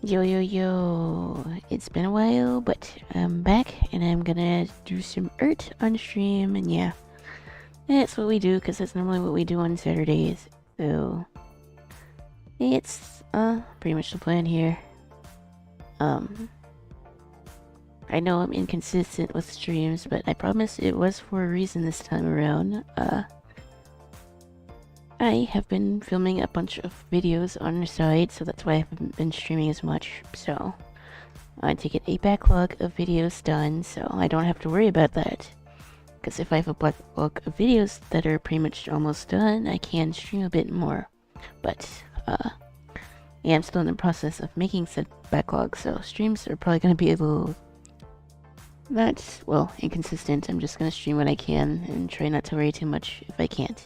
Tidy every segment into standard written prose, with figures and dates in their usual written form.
Yo, yo, yo. It's been a while, but I'm back and I'm gonna do some art on stream. And yeah, that's what we do because that's normally what we do on Saturdays. So it's pretty much the plan here. I know I'm inconsistent with streams, but I promise it was for a reason this time around. I have been filming a bunch of videos on the side, so that's why I haven't been streaming as much. So I need to get a backlog of videos done, so I don't have to worry about that. Because if I have a backlog of videos that are pretty much almost done, I can stream a bit more. But yeah, I'm still in the process of making said backlog, so streams are probably going to be a little not, well, inconsistent. I'm just going to stream when I can and try not to worry too much if I can't.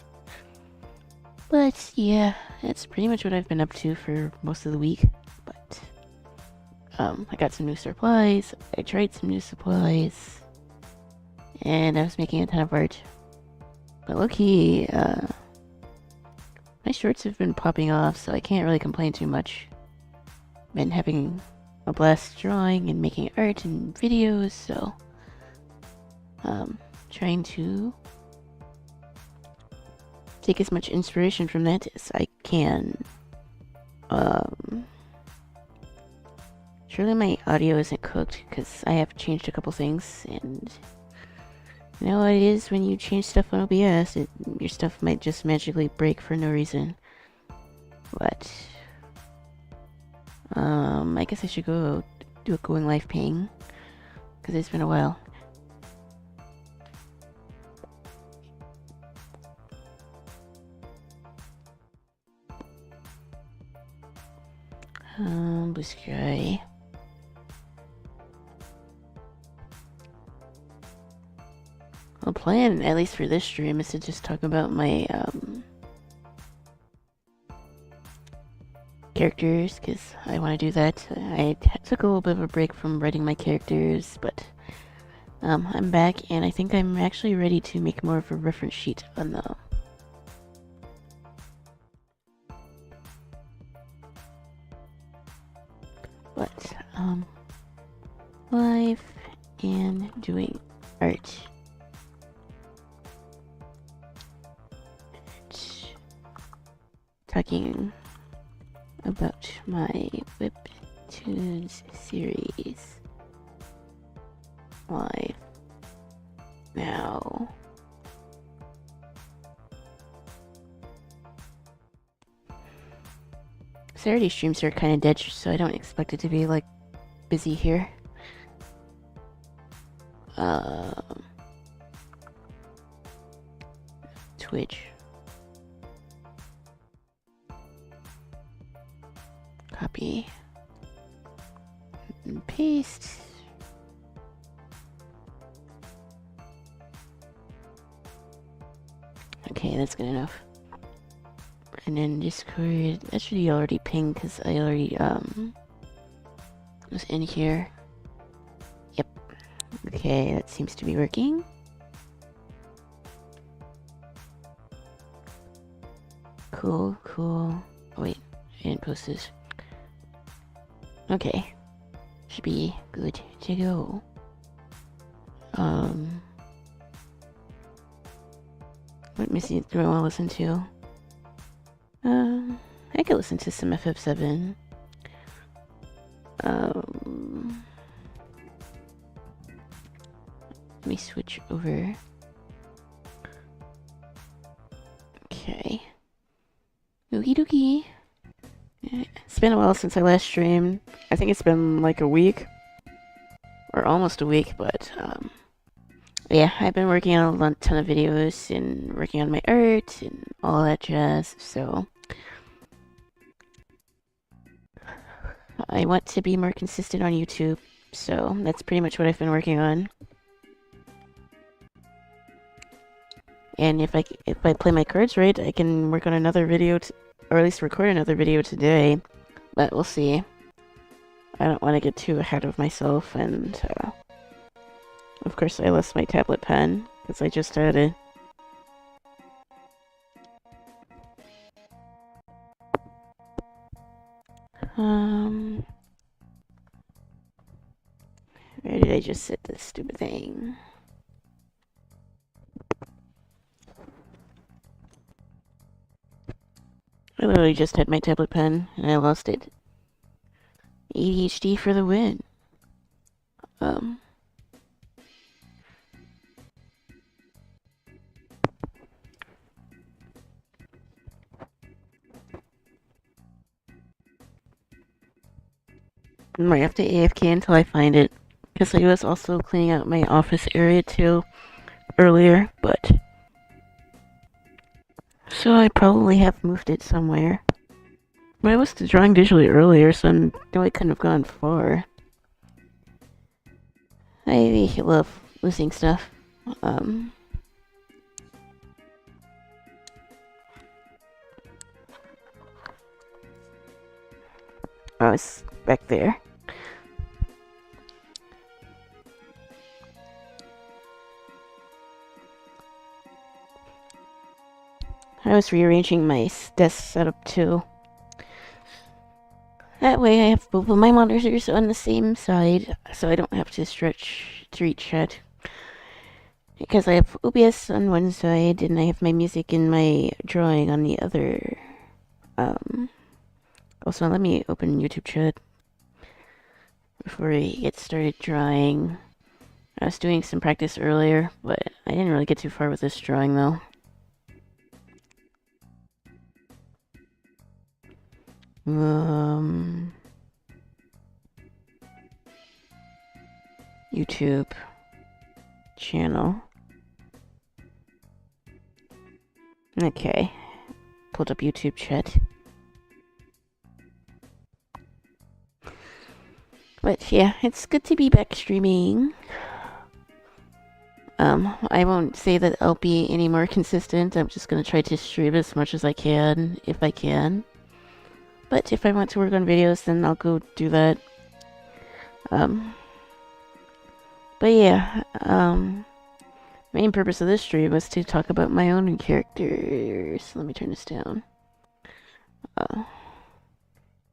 But yeah, that's pretty much what I've been up to for most of the week. But I got some new supplies. I tried some new supplies, and I was making a ton of art. But low-key, my shorts have been popping off, so I can't really complain too much. Been having a blast drawing and making art and videos, so trying to take as much inspiration from that as I can. Surely my audio isn't cooked because I have changed a couple things, and you know what it is when you change stuff on OBS, your stuff might just magically break for no reason. But I guess I should go do a going live ping because it's been a while. Blue sky. The plan, at least for this stream, is to just talk about my characters, because I want to do that. I took a little bit of a break from writing my characters, but I'm back, and I think I'm actually ready to make more of a reference sheet on the live and doing art. Talking about my Webtoons series live now. Saturday streams are kind of dead, so I don't expect it to be like busy here. Twitch. Copy. And paste. Okay, that's good enough. And then Discord, that should be already pinged because I already was in here. Yep. Okay, that seems to be working. Cool. Oh wait, I didn't post this. Okay. Should be good to go. What music do I want to listen to? I could listen to some FF7. Let me switch over. Okay. Okie dokie. It's been a while since I last streamed. I think it's been like a week. Or almost a week, but yeah, I've been working on a ton of videos and working on my art and all that jazz, so I want to be more consistent on YouTube, so that's pretty much what I've been working on. And if I play my cards right, I can work on another video, or at least record another video today, but we'll see. I don't want to get too ahead of myself, and of course I lost my tablet pen, because I just had it. Where did I just set this stupid thing? I literally just had my tablet pen and I lost it. ADHD for the win. I might have to AFK until I find it. Because I was also cleaning out my office area too earlier, but... So I probably have moved it somewhere. But I was drawing visually earlier, so I know I couldn't have gone far. I love losing stuff. Oh, it's back there. I was rearranging my desk setup too. That way I have both of my monitors on the same side, so I don't have to stretch to reach it. Because I have OBS on one side, and I have my music and my drawing on the other. Also, let me open YouTube chat before we get started drawing. I was doing some practice earlier, but I didn't really get too far with this drawing, though. YouTube channel. Okay. Pulled up YouTube chat. But yeah, it's good to be back streaming. I won't say that I'll be any more consistent. I'm just gonna try to stream as much as I can, if I can. But if I want to work on videos, then I'll go do that. But yeah, main purpose of this stream was to talk about my own characters. Let me turn this down.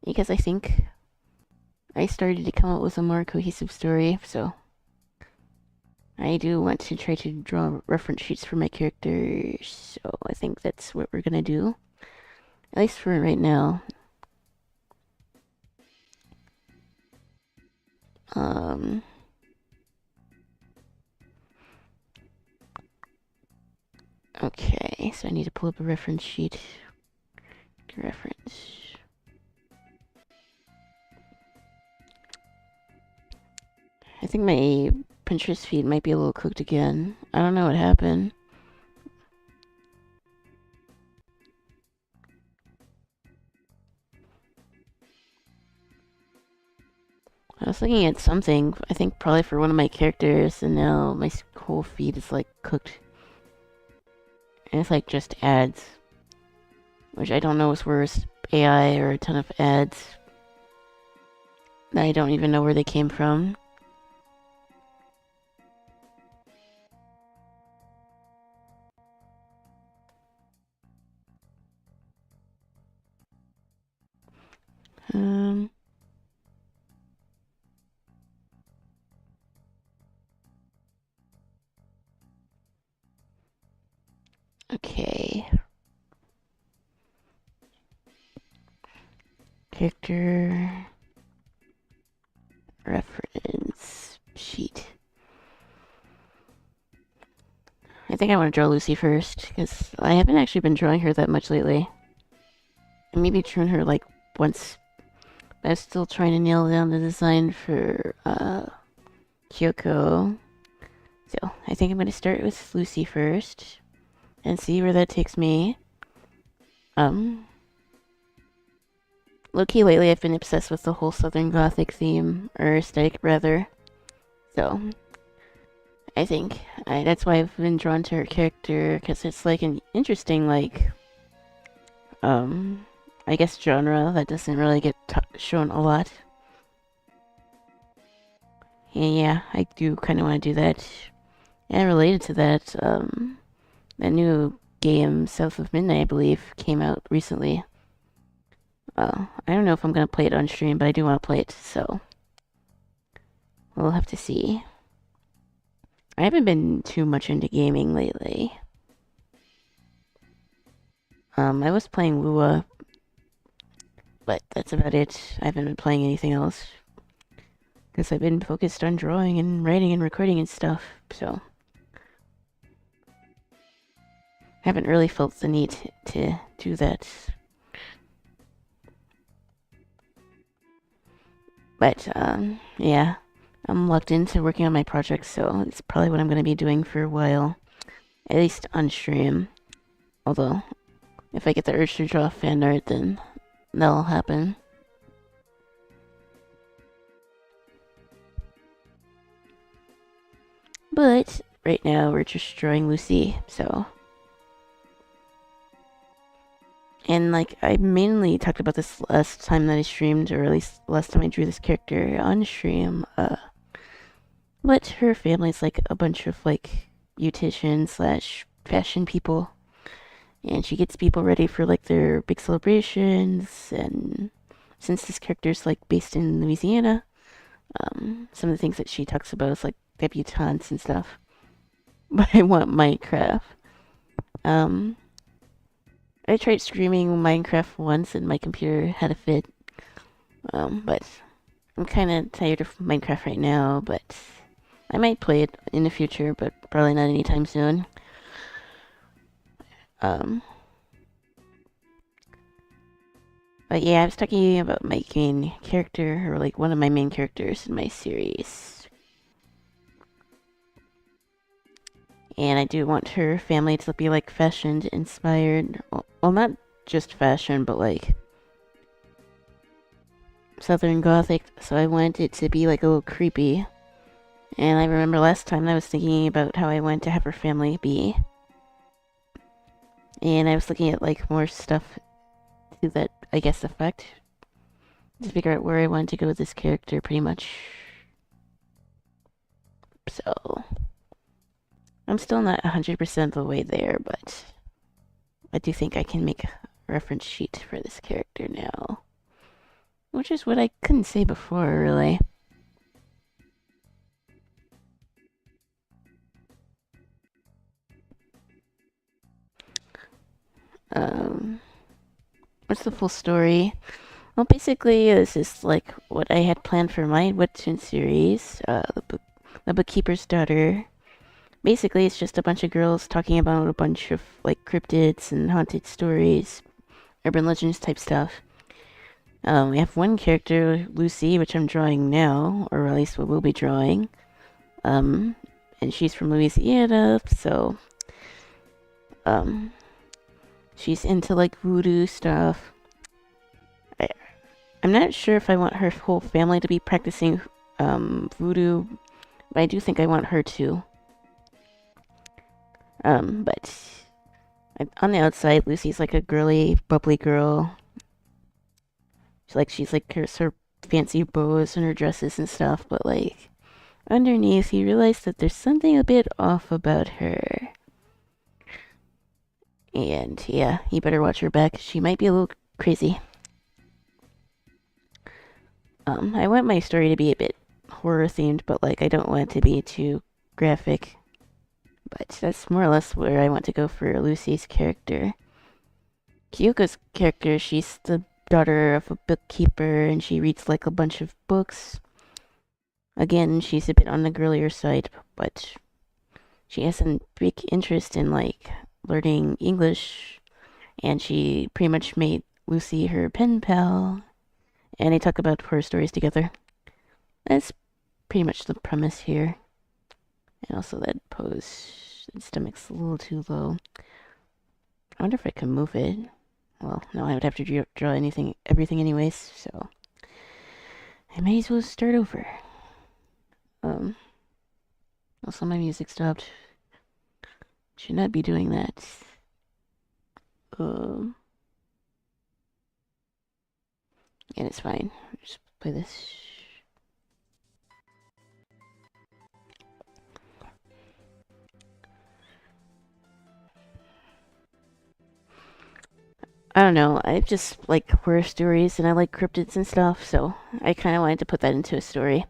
Because I think I started to come up with a more cohesive story, so I do want to try to draw reference sheets for my characters, so I think that's what we're gonna do. At least for right now. Okay, so I need to pull up a reference sheet. Reference. I think my Pinterest feed might be a little cooked again. I don't know what happened. I was looking at something, I think probably for one of my characters, and now my whole feed is like cooked. And it's like just ads. Which I don't know is worse, AI or a ton of ads that I don't even know where they came from. Okay. Character reference sheet. I think I want to draw Lucy first, because I haven't actually been drawing her that much lately. I maybe drawn her like once, but I'm still trying to nail down the design for Kyoko. So I think I'm going to start with Lucy first and see where that takes me. Low-key lately I've been obsessed with the whole Southern Gothic theme, or aesthetic rather. So I think that's why I've been drawn to her character, because it's like an interesting, like, I guess genre that doesn't really get shown a lot. And yeah, I do kind of want to do that. And related to that, that new game, South of Midnight, I believe, came out recently. I don't know if I'm going to play it on stream, but I do want to play it, so we'll have to see. I haven't been too much into gaming lately. I was playing Lua, but that's about it. I haven't been playing anything else. Because I've been focused on drawing and writing and recording and stuff, so I haven't really felt the need to do that. But, yeah, I'm locked into working on my project, so it's probably what I'm going to be doing for a while. At least on stream. Although, if I get the urge to draw fan art, then that'll happen. But, right now, we're just drawing Lucy, so... And, like, I mainly talked about this last time that I streamed, or at least last time I drew this character on stream, but her family's, like, a bunch of, like, beauticians slash fashion people. And she gets people ready for, like, their big celebrations, and since this character's, like, based in Louisiana, some of the things that she talks about is, like, debutantes and stuff. But I want Minecraft. I tried streaming Minecraft once and my computer had a fit. But I'm kind of tired of Minecraft right now, but I might play it in the future, but probably not anytime soon. But yeah, I was talking about my main character, or like one of my main characters in my series. And I do want her family to be like fashion inspired. Well, not just fashion, but like Southern Gothic. So I want it to be like a little creepy. And I remember last time I was thinking about how I want to have her family be. And I was looking at like more stuff to that, I guess, effect. To figure out where I wanted to go with this character, pretty much. So... I'm still not 100% the way there, but I do think I can make a reference sheet for this character now. Which is what I couldn't say before, really. What's the full story? Well, basically, this is like what I had planned for my Webtoon series, The Bookkeeper's Daughter. Basically, it's just a bunch of girls talking about a bunch of like cryptids and haunted stories, urban legends type stuff. We have one character, Lucy, which I'm drawing now, or at least what we'll be drawing. And she's from Louisiana, so she's into like voodoo stuff. I'm not sure if I want her whole family to be practicing voodoo, but I do think I want her to. But on the outside, Lucy's like a girly, bubbly girl. She's like her fancy bows and her dresses and stuff, but like underneath, you realize that there's something a bit off about her. And yeah, you better watch her back. She might be a little crazy. I want my story to be a bit horror themed, but like I don't want it to be too graphic. But that's more or less where I want to go for Lucy's character. Kyoko's character, she's the daughter of a bookkeeper and she reads like a bunch of books. Again, she's a bit on the girlier side, but she has a big interest in like learning English, and she pretty much made Lucy her pen pal, and they talk about horror stories together. That's pretty much the premise here. And also that pose, the stomach's a little too low. I wonder if I can move it. Well, no, I would have to draw everything anyways, so I may as well start over. Also my music stopped. Should not be doing that. And it's fine. Just play this. I don't know, I just like horror stories and I like cryptids and stuff, so I kind of wanted to put that into a story.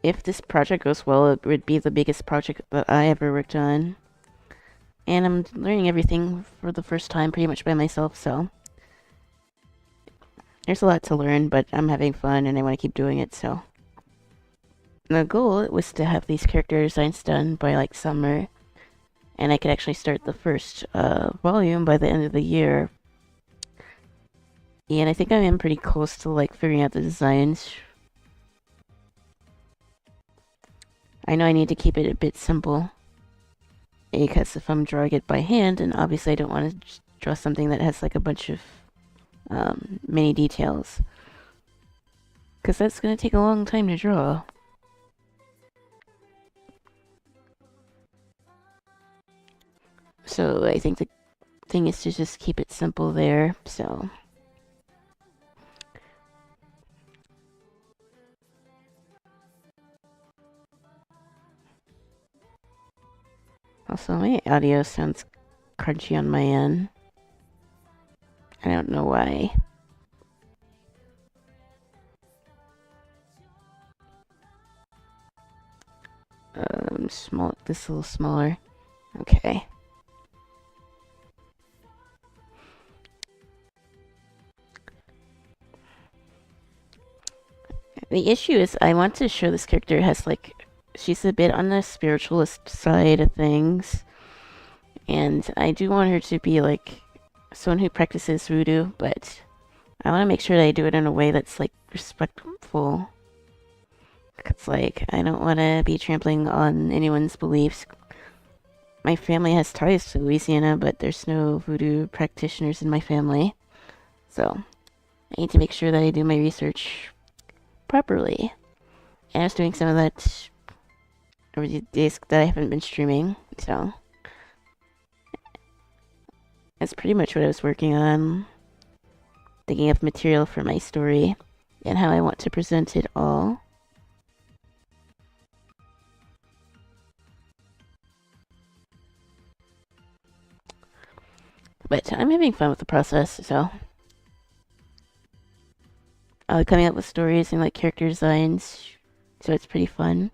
if this project goes well, it would be the biggest project that I ever worked on. And I'm learning everything for the first time pretty much by myself, so there's a lot to learn, but I'm having fun and I want to keep doing it, so. The goal was to have these character designs done by like summer, and I could actually start the first volume by the end of the year. And I think I am pretty close to like figuring out the designs. I know I need to keep it a bit simple, because if I'm drawing it by hand, and obviously I don't want to draw something that has like a bunch of many details, because that's going to take a long time to draw. So I think the thing is to just keep it simple there, so. Also, my audio sounds crunchy on my end. I don't know why. This a little smaller. Okay. The issue is I want to show this character has like, she's a bit on the spiritualist side of things. And I do want her to be like someone who practices voodoo, but I want to make sure that I do it in a way that's like respectful. It's like, I don't want to be trampling on anyone's beliefs. My family has ties to Louisiana, but there's no voodoo practitioners in my family. So, I need to make sure that I do my research properly. And I was doing some of that over the days that I haven't been streaming, so. That's pretty much what I was working on. Thinking of material for my story and how I want to present it all. But I'm having fun with the process, so. I like coming up with stories and like character designs, so it's pretty fun.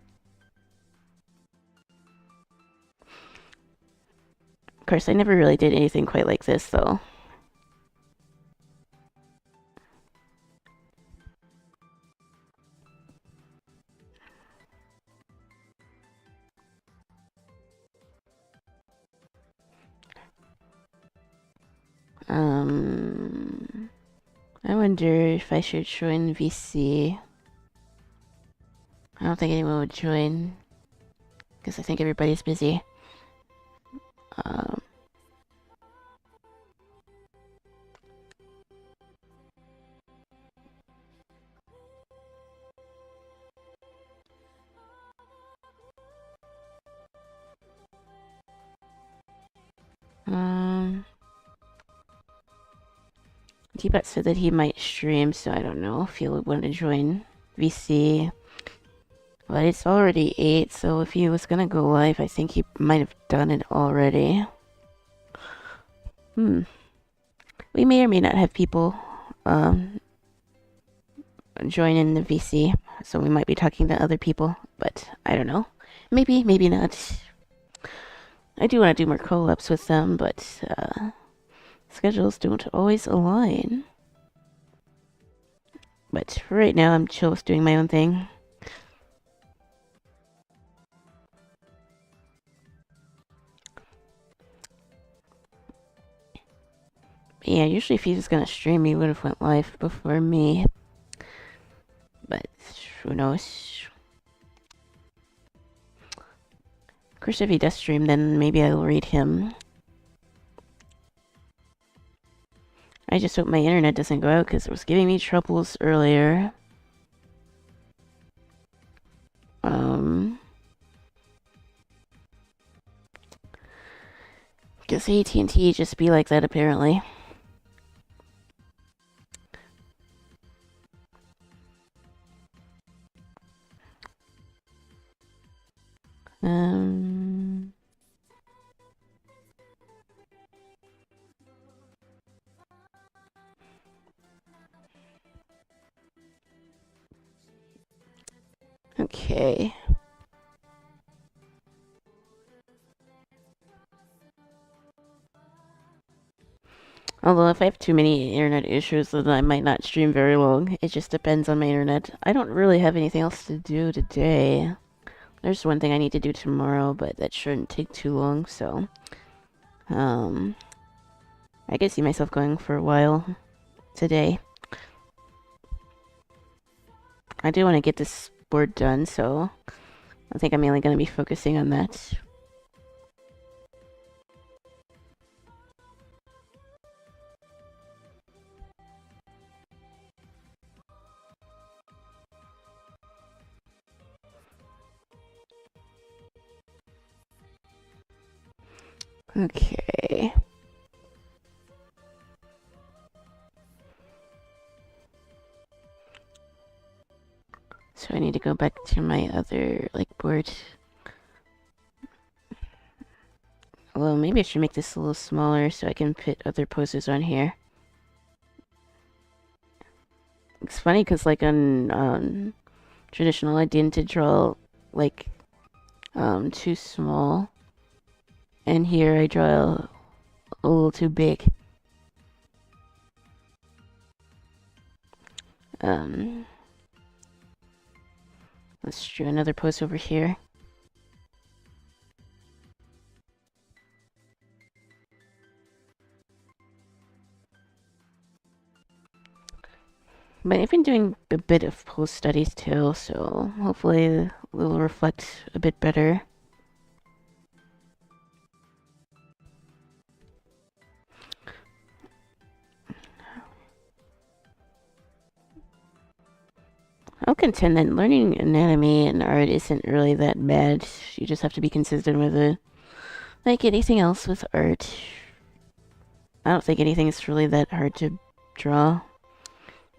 Of course, I never really did anything quite like this, though. I wonder if I should join VC. I don't think anyone would join, because I think everybody's busy. Um, um, T-Bot said that he might stream, so I don't know if he'll want to join VC. But it's already 8, so if he was gonna go live, I think he might have done it already. We may or may not have people join in the VC, so we might be talking to other people, but I don't know. Maybe, maybe not. I do want to do more collabs with them, but schedules don't always align. But for right now, I'm chill with doing my own thing. Yeah, usually if he was gonna stream, he would have went live before me. But who knows? Of course, if he does stream, then maybe I'll read him. I just hope my internet doesn't go out because it was giving me troubles earlier. Guess AT&T just be like that apparently. Okay. Okay. Although if I have too many internet issues, then I might not stream very long. It just depends on my internet. I don't really have anything else to do today. There's one thing I need to do tomorrow, but that shouldn't take too long, so... I could see myself going for a while today. I do want to get this board done, so I think I'm mainly going to be focusing on that. Okay. So I need to go back to my other, board. Well, maybe I should make this a little smaller so I can put other poses on here. It's funny because, on traditional, I didn't draw, too small. And here I draw a little too big. Let's do another pose over here. But I've been doing a bit of pose studies too, so hopefully it will reflect a bit better. I'll contend that learning anatomy and art isn't really that bad. You just have to be consistent with it. Like anything else with art, I don't think anything is really that hard to draw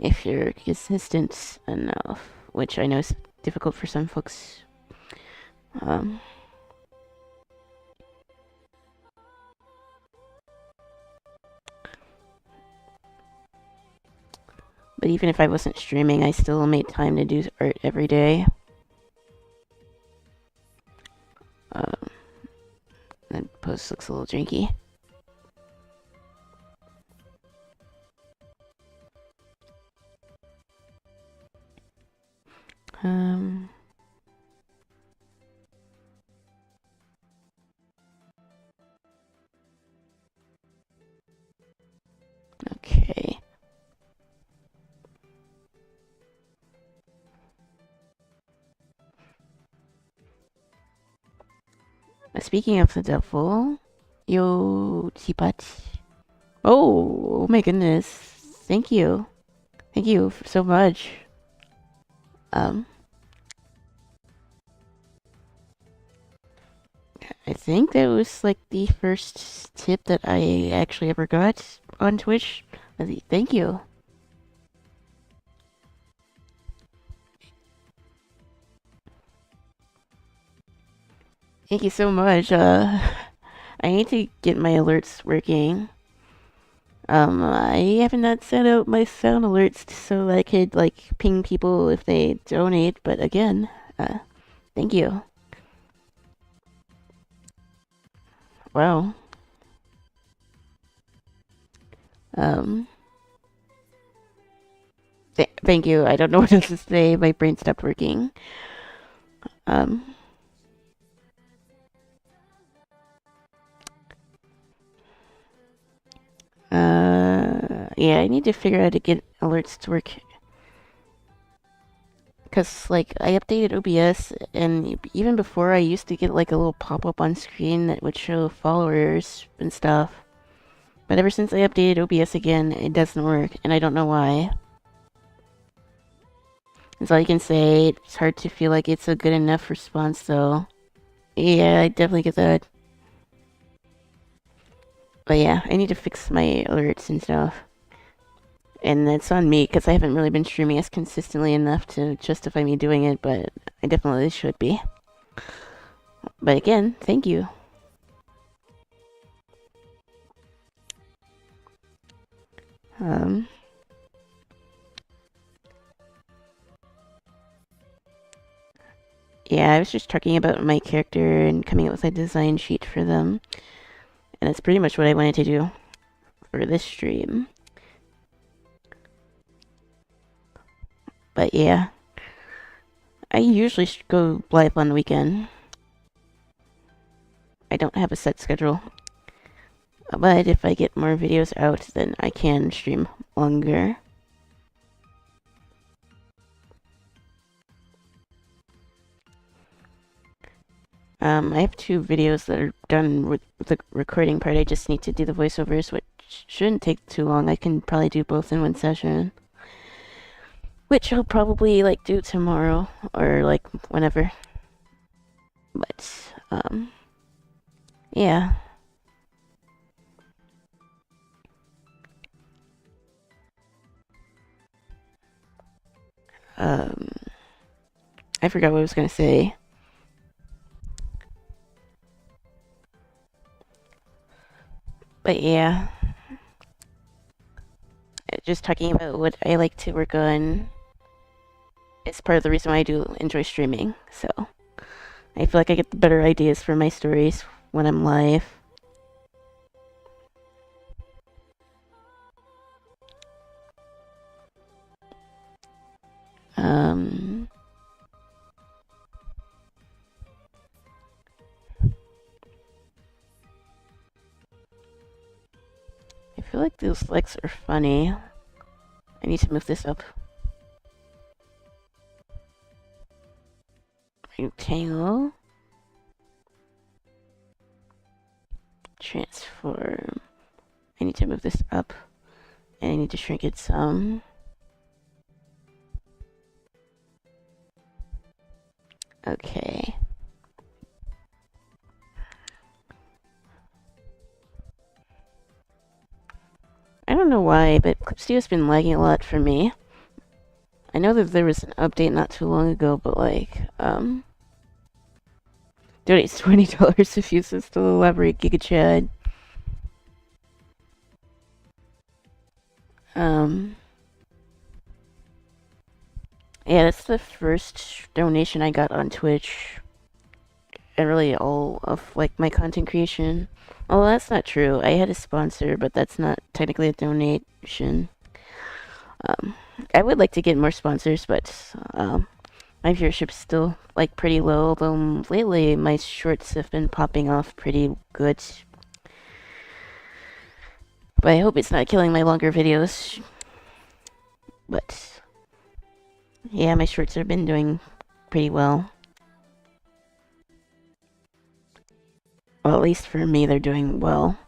if you're consistent enough, which I know is difficult for some folks. But even if I wasn't streaming, I still made time to do art every day. That post looks a little janky. Okay. Speaking of the devil, yo, teapot. Oh my goodness. Thank you. Thank you so much. I think that was the first tip that I actually ever got on Twitch. Thank you. Thank you so much. I need to get my alerts working. I have not set out my sound alerts so that I could, ping people if they donate, but again, thank you. Wow. Thank you. I don't know what else to say. My brain stopped working. Yeah, I need to figure out how to get alerts to work. Because, I updated OBS, and even before, I used to get, a little pop-up on screen that would show followers and stuff. But ever since I updated OBS again, it doesn't work, and I don't know why. That's all I can say. It's hard to feel like it's a good enough response, though. Yeah, I definitely get that. But yeah, I need to fix my alerts and stuff. And that's on me, because I haven't really been streaming as consistently enough to justify me doing it, but I definitely should be. But again, thank you. yeah, I was just talking about my character and coming up with a design sheet for them. And that's pretty much what I wanted to do for this stream. But yeah, I usually go live on the weekend. I don't have a set schedule. But if I get more videos out, then I can stream longer. I have 2 videos that are done with the recording part. I just need to do the voiceovers, which shouldn't take too long. I can probably do both in one session. Which I'll probably, like, do tomorrow, or, like, whenever. But, yeah. I forgot what I was gonna say. But yeah. Just talking about what I like to work on is part of the reason why I do enjoy streaming. So, I feel like I get the better ideas for my stories when I'm live. I feel like those legs are funny. I need to move this up. Rectangle. Transform. I need to move this up. And I need to shrink it some. Okay. I don't know why, but Clipstudio's been lagging a lot for me. I know that there was an update not too long ago, but like, donates $20 if you still elaborate GigaChad. Yeah, that's the first donation I got on Twitch. And really all of, like, my content creation. Oh, that's not true. I had a sponsor, but that's not technically a donation. I would like to get more sponsors, but, my viewership's still, like, pretty low, although lately my shorts have been popping off pretty good. But I hope it's not killing my longer videos. But, yeah, my shorts have been doing pretty well. Well, at least for me, they're doing well.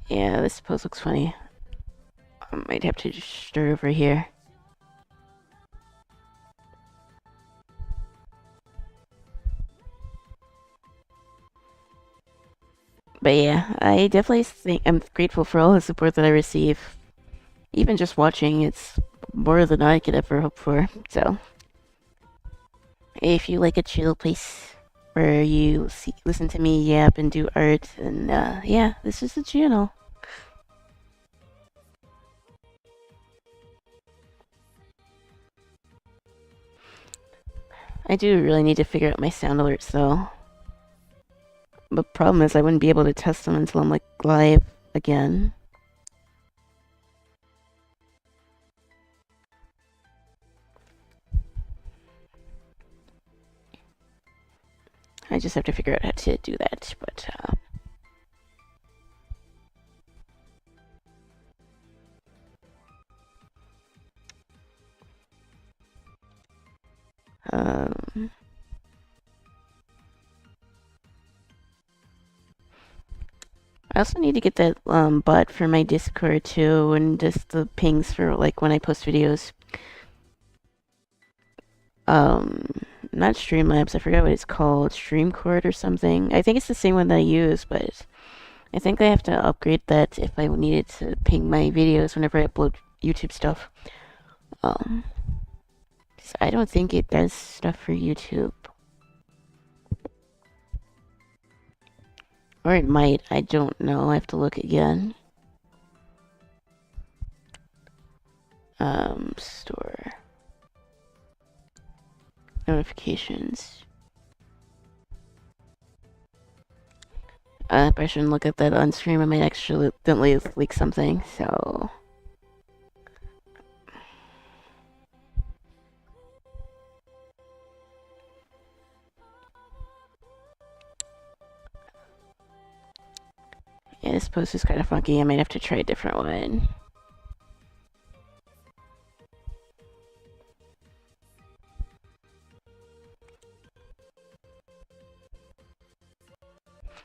Yeah, this pose looks funny. I might have to just stir over here. But yeah, I definitely think I'm grateful for all the support that I receive. Even just watching, it's more than I could ever hope for. So, if you like a chill place where you listen to me yap and do art, and yeah, this is the channel. I do really need to figure out my sound alerts though. The problem is I wouldn't be able to test them until I'm like live again. I just have to figure out how to do that, but I also need to get that bot for my Discord too, and just the pings for like when I post videos. Not Streamlabs, I forgot what it's called, Streamcord or something. I think it's the same one that I use, but I think I have to upgrade that if I needed to ping my videos whenever I upload YouTube stuff. 'Cause I don't think it does stuff for YouTube. Or it might, I don't know, I have to look again. Store. Notifications. If I shouldn't look at that on stream, I might accidentally leak something, so... Yeah, this post is kind of funky. I might have to try a different one.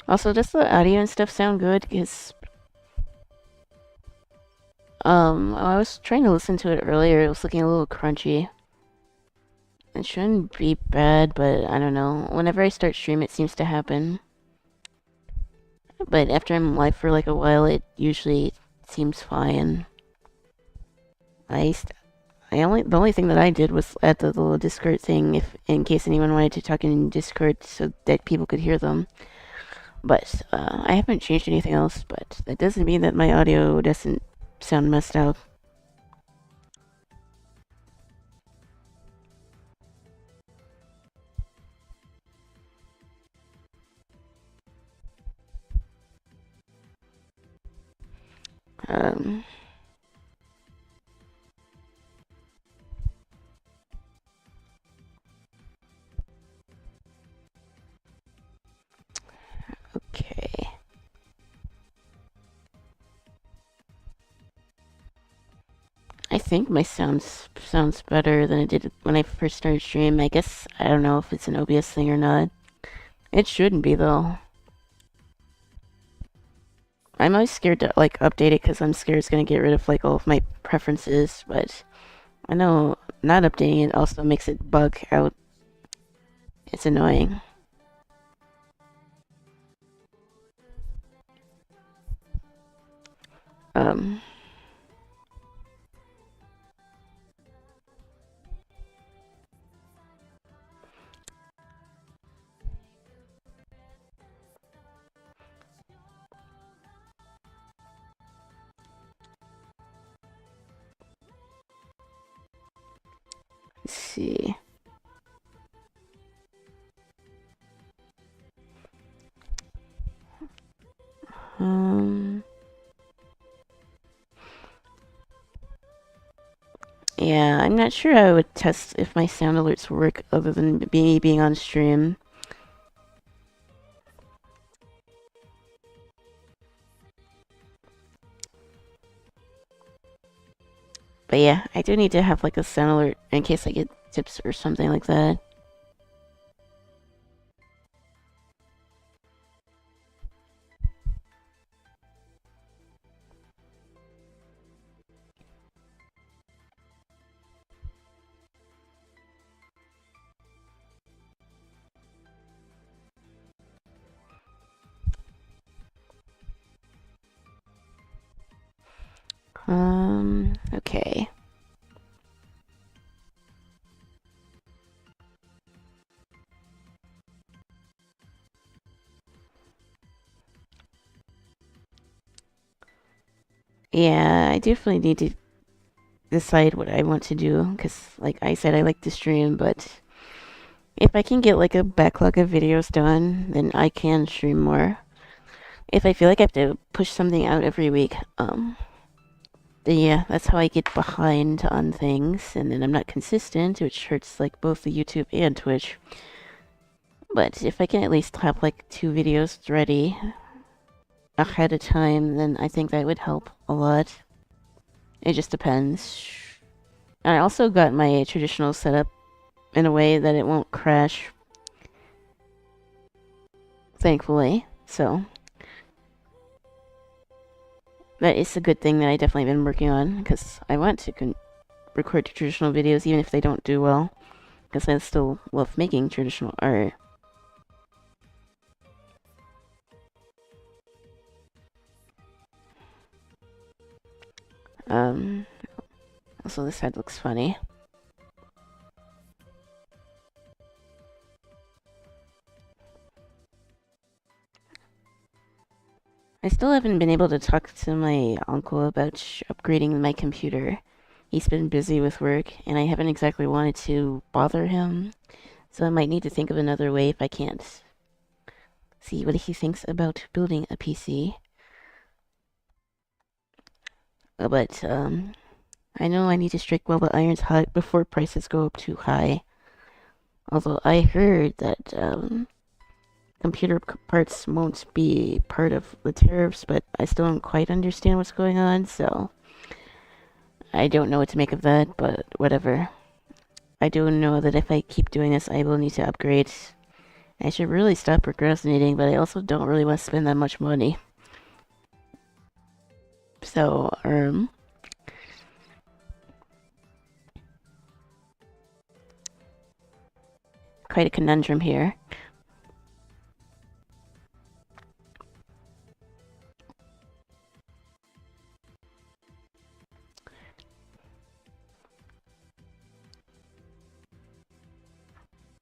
Also, does the audio and stuff sound good? Because, I was trying to listen to it earlier. It was looking a little crunchy. It shouldn't be bad, but I don't know. Whenever I start stream, it seems to happen. But after I'm live for like a while, it usually seems fine. The only thing that I did was add the little Discord thing, if in case anyone wanted to talk in Discord, so that people could hear them. But I haven't changed anything else. But that doesn't mean that my audio doesn't sound messed up. Okay. I think my sounds better than it did when I first started streaming. I guess I don't know if it's an OBS thing or not. It shouldn't be though. I'm always scared to like update it because I'm scared it's gonna get rid of like all of my preferences. But I know not updating it also makes it bug out. It's annoying. Let's see. Yeah, I'm not sure I would test if my sound alerts work other than me being on stream. But yeah, I do need to have like a sound alert in case I get tips or something like that. Okay. Yeah, I definitely need to decide what I want to do, because like I said, I like to stream, but if I can get like a backlog of videos done, then I can stream more. If I feel like I have to push something out every week, then yeah, that's how I get behind on things, and then I'm not consistent, which hurts like both the YouTube and Twitch. But if I can at least have like 2 videos ready ahead of time, then I think that would help a lot. It just depends. I also got my traditional setup in a way that it won't crash, thankfully. So that is a good thing that I definitely been working on, because I want to record traditional videos even if they don't do well, because I still love making traditional art. Also this side looks funny. I still haven't been able to talk to my uncle about upgrading my computer. He's been busy with work, and I haven't exactly wanted to bother him, so I might need to think of another way if I can't. See what he thinks about building a PC. But, I know I need to strike while the iron's hot before prices go up too high. Although I heard that, computer parts won't be part of the tariffs, but I still don't quite understand what's going on, so I don't know what to make of that, but whatever. I do know that if I keep doing this, I will need to upgrade. I should really stop procrastinating, but I also don't really want to spend that much money. So, quite a conundrum here.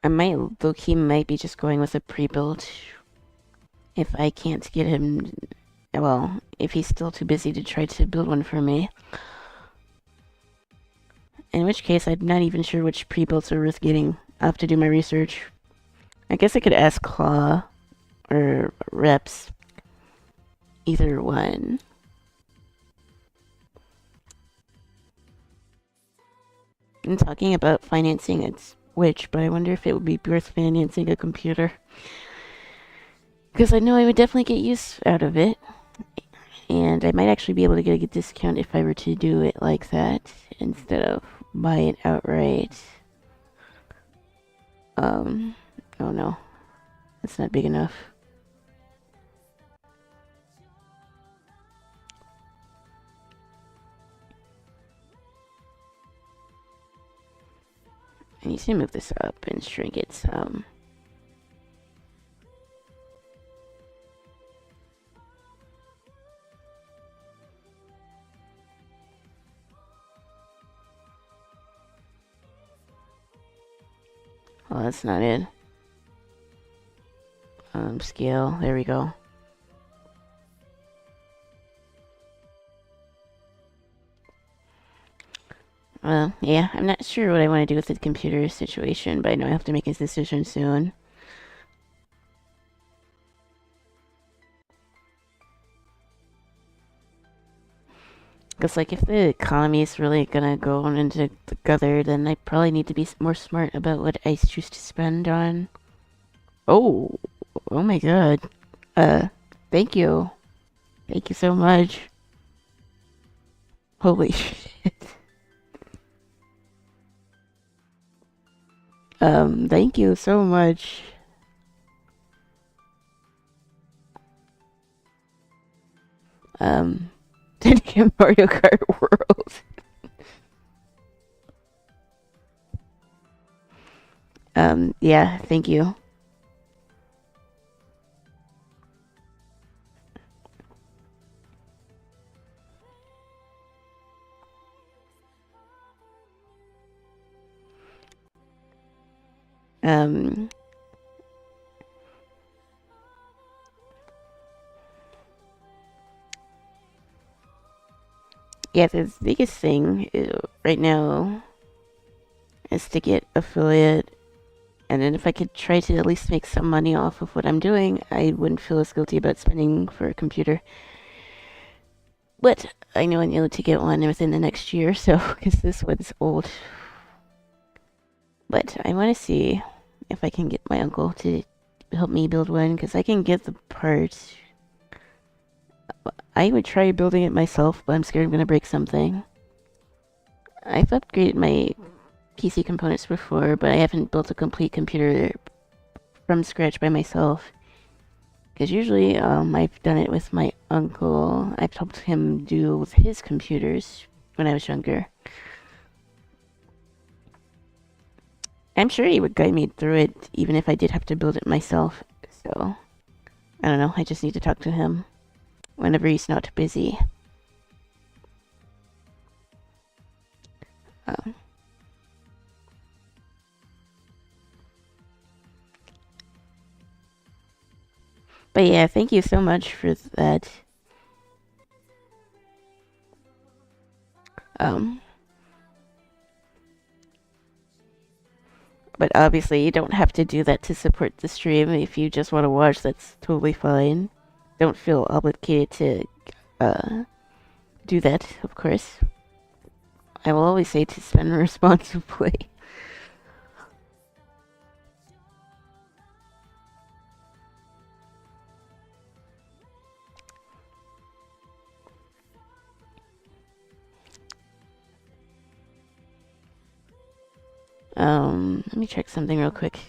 I might, low-key might be just going with a pre-built. If I can't get him, well, if he's still too busy to try to build one for me. In which case, I'm not even sure which pre-builts are worth getting. I'll have to do my research. I guess I could ask Claw or Reps. Either one. I'm talking about financing a Switch, but I wonder if it would be worth financing a computer. Because I know I would definitely get use out of it. And I might actually be able to get a discount if I were to do it like that instead of buy it outright. Oh no. That's not big enough. I need to move this up and shrink it some. Oh, that's not it. Scale, there we go. Yeah, I'm not sure what I want to do with the computer situation, but I know I have to make a decision soon. Because, like, if the economy is really gonna go into the gutter, then I probably need to be more smart about what I choose to spend on. Oh, oh my god. Thank you. Thank you so much. Holy shit. Thank you so much. Did get Mario Kart World. Yeah, thank you. Um, yeah, the biggest thing right now is to get affiliate, and then if I could try to at least make some money off of what I'm doing, I wouldn't feel as guilty about spending for a computer. But I know I need to get one within the next year, so because this one's old. But I want to see if I can get my uncle to help me build one, because I can get the parts. I would try building it myself, but I'm scared I'm going to break something. I've upgraded my PC components before, but I haven't built a complete computer from scratch by myself. Because usually, I've done it with my uncle. I've helped him do with his computers when I was younger. I'm sure he would guide me through it, even if I did have to build it myself. So, I don't know, I just need to talk to him whenever he's not busy. But yeah, thank you so much for that. Um, but obviously you don't have to do that to support the stream. If you just want to watch, that's totally fine. Don't feel obligated to do that, of course. I will always say to spend responsibly. Let me check something real quick.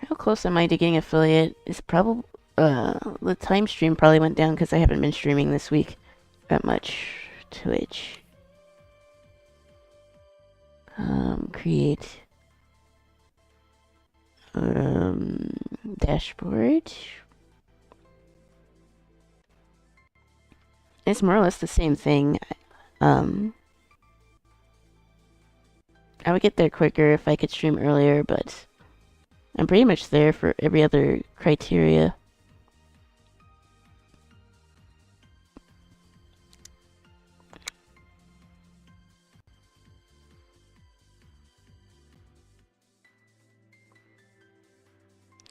How close am I to getting affiliate? Is probably the time stream probably went down because I haven't been streaming this week that much. Twitch. Create. Dashboard. It's more or less the same thing. I would get there quicker if I could stream earlier, but I'm pretty much there for every other criteria.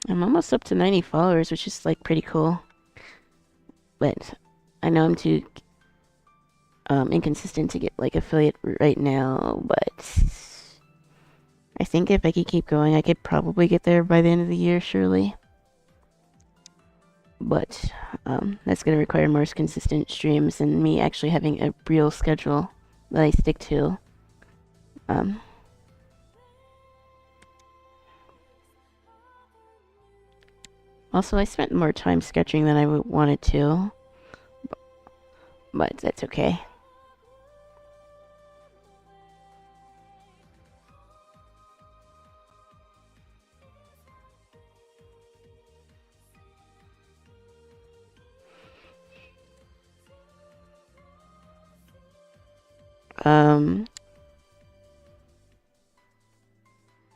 I'm almost up to 90 followers, which is like pretty cool. But I know I'm too inconsistent to get like affiliate right now, but I think if I could keep going, I could probably get there by the end of the year, surely. But that's going to require more consistent streams and me actually having a real schedule that I stick to. Also, I spent more time sketching than I wanted to, but that's okay.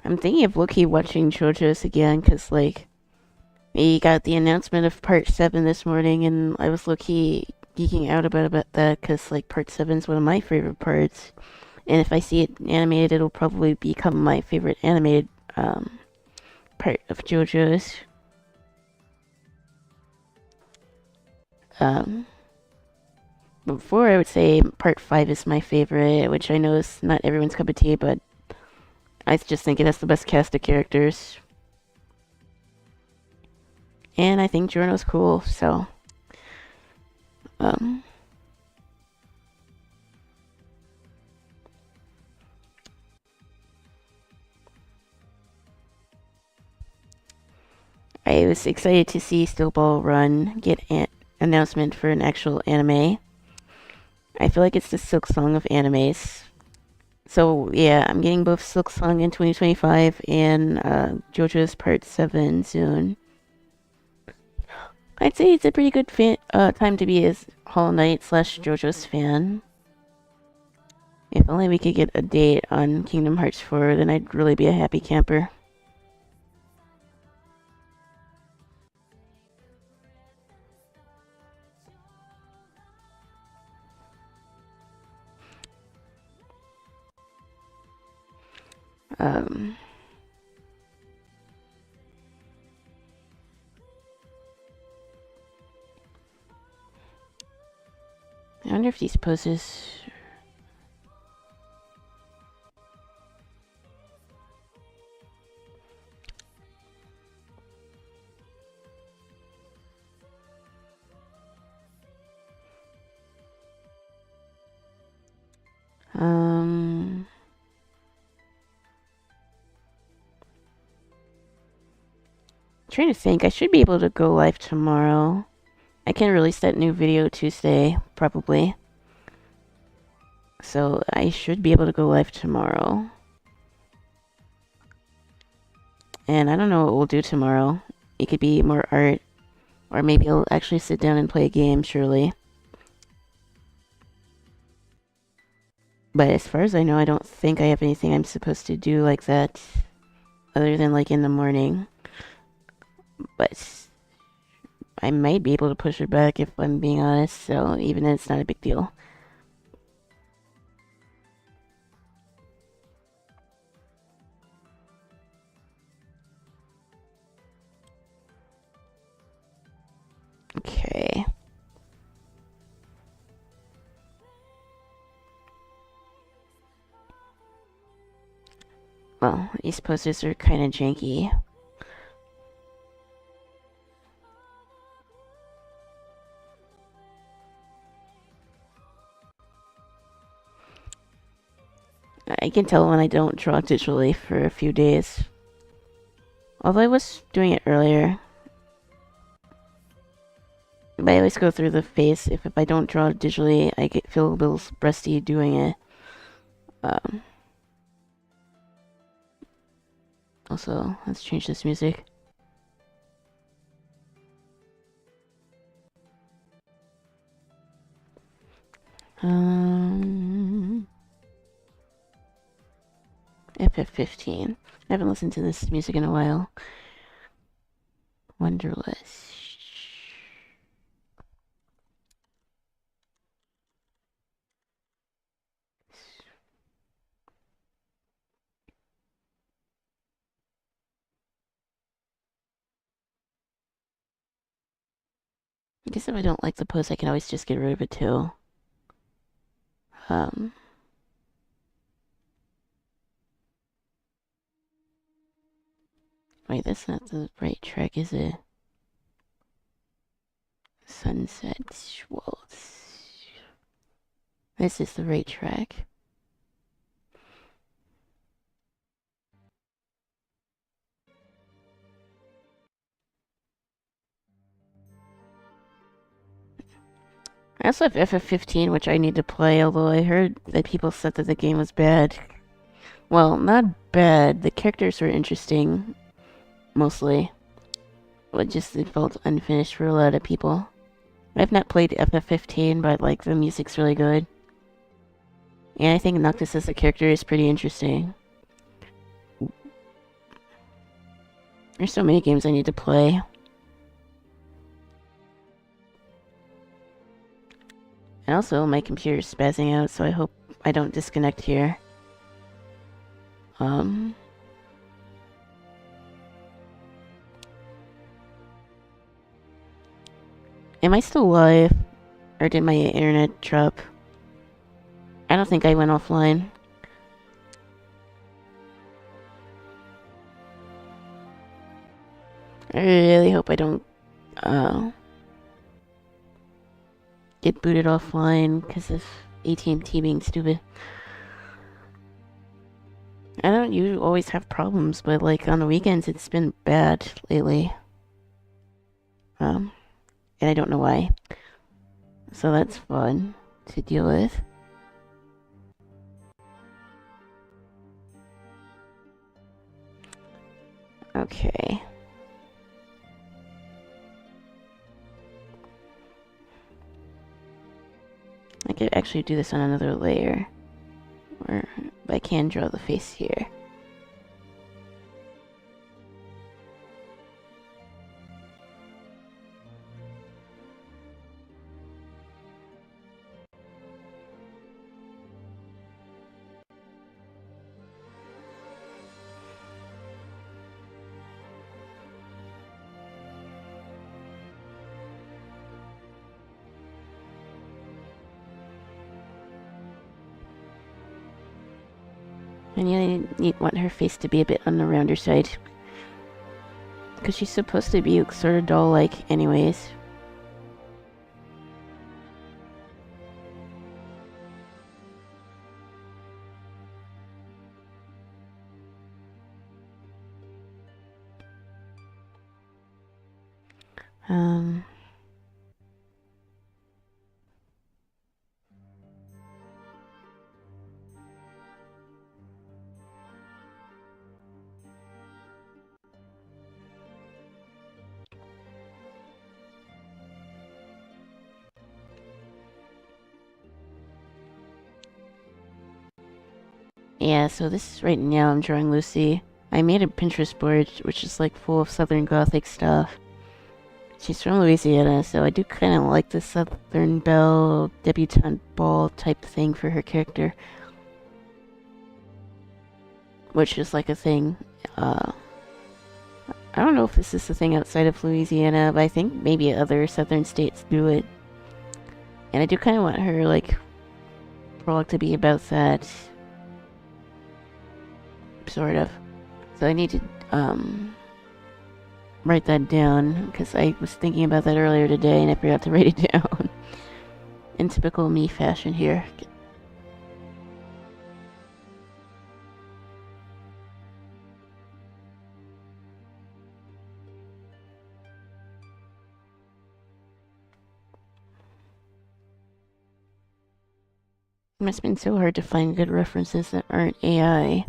I'm thinking of low-key watching JoJo's again, because, like, we got the announcement of Part 7 this morning, and I was low-key geeking out about that, because, like, Part 7 is one of my favorite parts. And if I see it animated, it'll probably become my favorite animated, part of JoJo's. Before I would say Part 5 is my favorite, which I know is not everyone's cup of tea, but I just think it has the best cast of characters. And I think Giorno's cool, so... I was excited to see Steel Ball Run get an announcement for an actual anime. I feel like it's the Silk Song of animes. So yeah, I'm getting both Silk Song in 2025 and JoJo's Part 7 soon. I'd say it's a pretty good time to be a Hollow Knight / JoJo's fan. If only we could get a date on Kingdom Hearts 4, then I'd really be a happy camper. I wonder if these poses... trying to think, I should be able to go live tomorrow. I can release that new video Tuesday, probably. So I should be able to go live tomorrow. And I don't know what we'll do tomorrow. It could be more art, or maybe I'll actually sit down and play a game, surely. But as far as I know, I don't think I have anything I'm supposed to do like that, other than like in the morning. But I might be able to push it back if I'm being honest, so even then it's not a big deal. Okay. Well, these posters are kind of janky. I can tell when I don't draw digitally for a few days. Although I was doing it earlier. But I always go through the phase. If I don't draw digitally, I feel a little rusty doing it. Also, let's change this music. FF15. I haven't listened to this music in a while. Wonderless. I guess if I don't like the pose, I can always just get rid of it too. Wait, that's not the right track, is it? Sunset Waltz. This is the right track. I also have FF15, which I need to play, although I heard that people said that the game was bad. Well, not bad. The characters were interesting, mostly. But just it felt unfinished for a lot of people. I've not played FF15, but like the music's really good. And I think Noctis as a character is pretty interesting. There's so many games I need to play. And also, my computer's spazzing out, so I hope I don't disconnect here. Am I still live? Or did my internet drop? I don't think I went offline. I really hope I don't get booted offline because of AT&T being stupid. I don't usually always have problems, but like on the weekends it's been bad lately. And I don't know why. So that's fun to deal with. Okay. I could actually do this on another layer. Or I can draw the face here. And you want her face to be a bit on the rounder side. Because she's supposed to be sort of doll-like anyways. Yeah, so this is right now I'm drawing Lucy. I made a Pinterest board which is like full of Southern Gothic stuff. She's from Louisiana, so I do kind of like the Southern Belle debutante ball type thing for her character. Which is like a thing. I don't know if this is a thing outside of Louisiana, but I think maybe other southern states do it. And I do kind of want her, like, prologue to be about that. Sort of. So I need to, write that down, because I was thinking about that earlier today and I forgot to write it down. In typical me fashion here. It must have been so hard to find good references that aren't AI.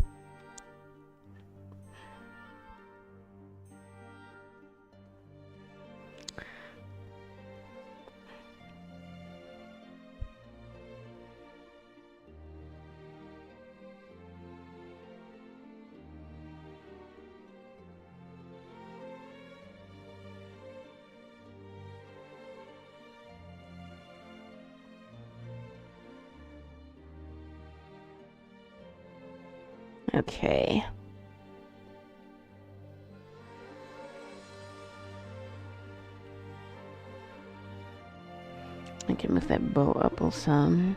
Okay. I can move that bow up some.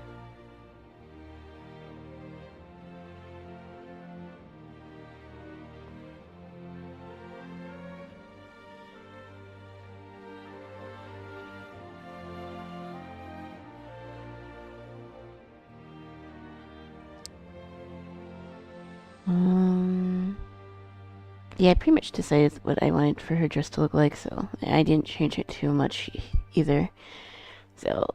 Yeah, I pretty much decided what I wanted for her dress to look like, so I didn't change it too much either. So...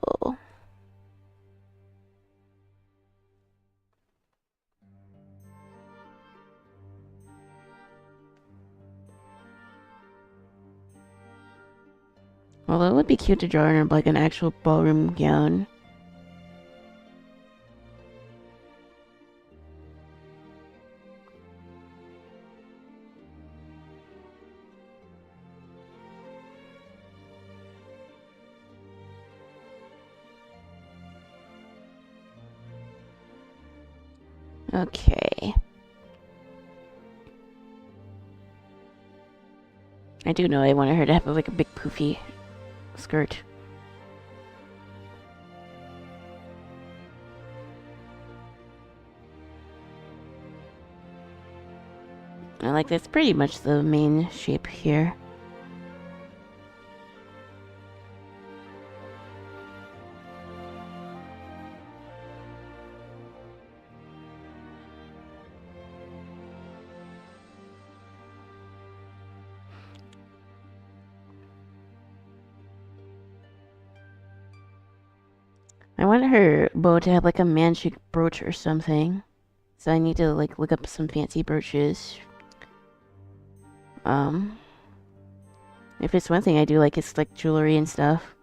Well, it would be cute to draw her in like an actual ballroom gown. Okay. I do know I wanted her to have like a big poofy skirt. I like that's pretty much the main shape here. I want her bow to have like a man-shaped brooch or something. So I need to like look up some fancy brooches. If it's one thing I do like, it's like jewelry and stuff.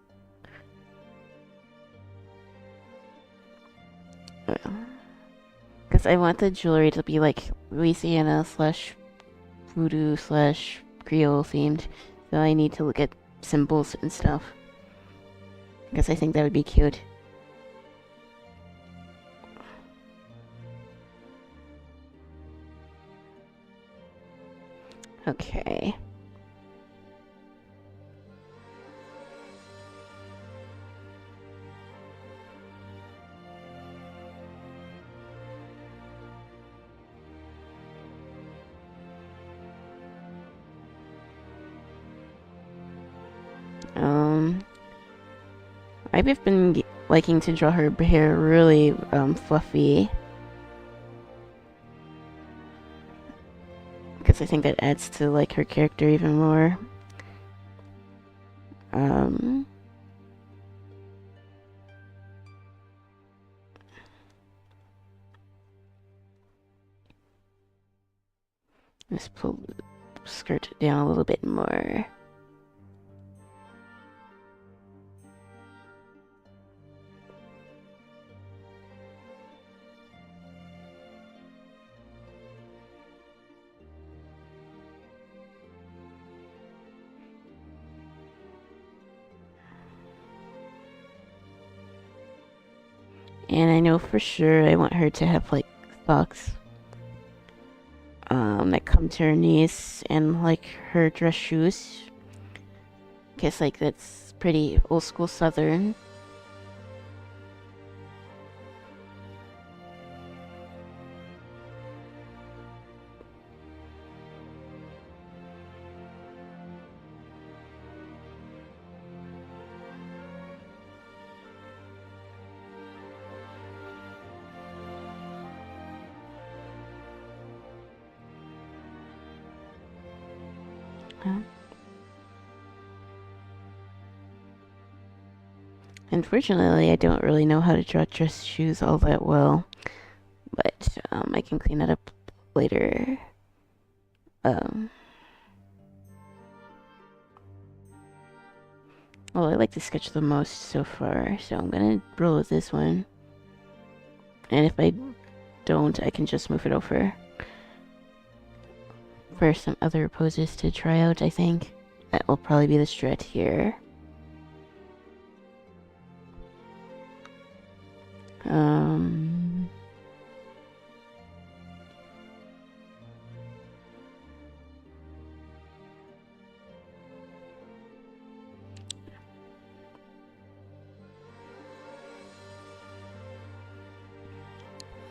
Because I want the jewelry to be like Louisiana slash voodoo slash Creole themed. So I need to look at symbols and stuff. Because I think that would be cute. Okay. I've been liking to draw her hair really fluffy. Because I think that adds to like her character even more. Let's pull the skirt down a little bit more. And I know for sure I want her to have like socks that come to her knees and like her dress shoes. Guess like that's pretty old school Southern. Unfortunately, I don't really know how to draw dress shoes all that well, but I can clean that up later. Well, I like to sketch the most so far, so I'm gonna roll with this one. And if I don't, I can just move it over for some other poses to try out, I think. That will probably be the strat here.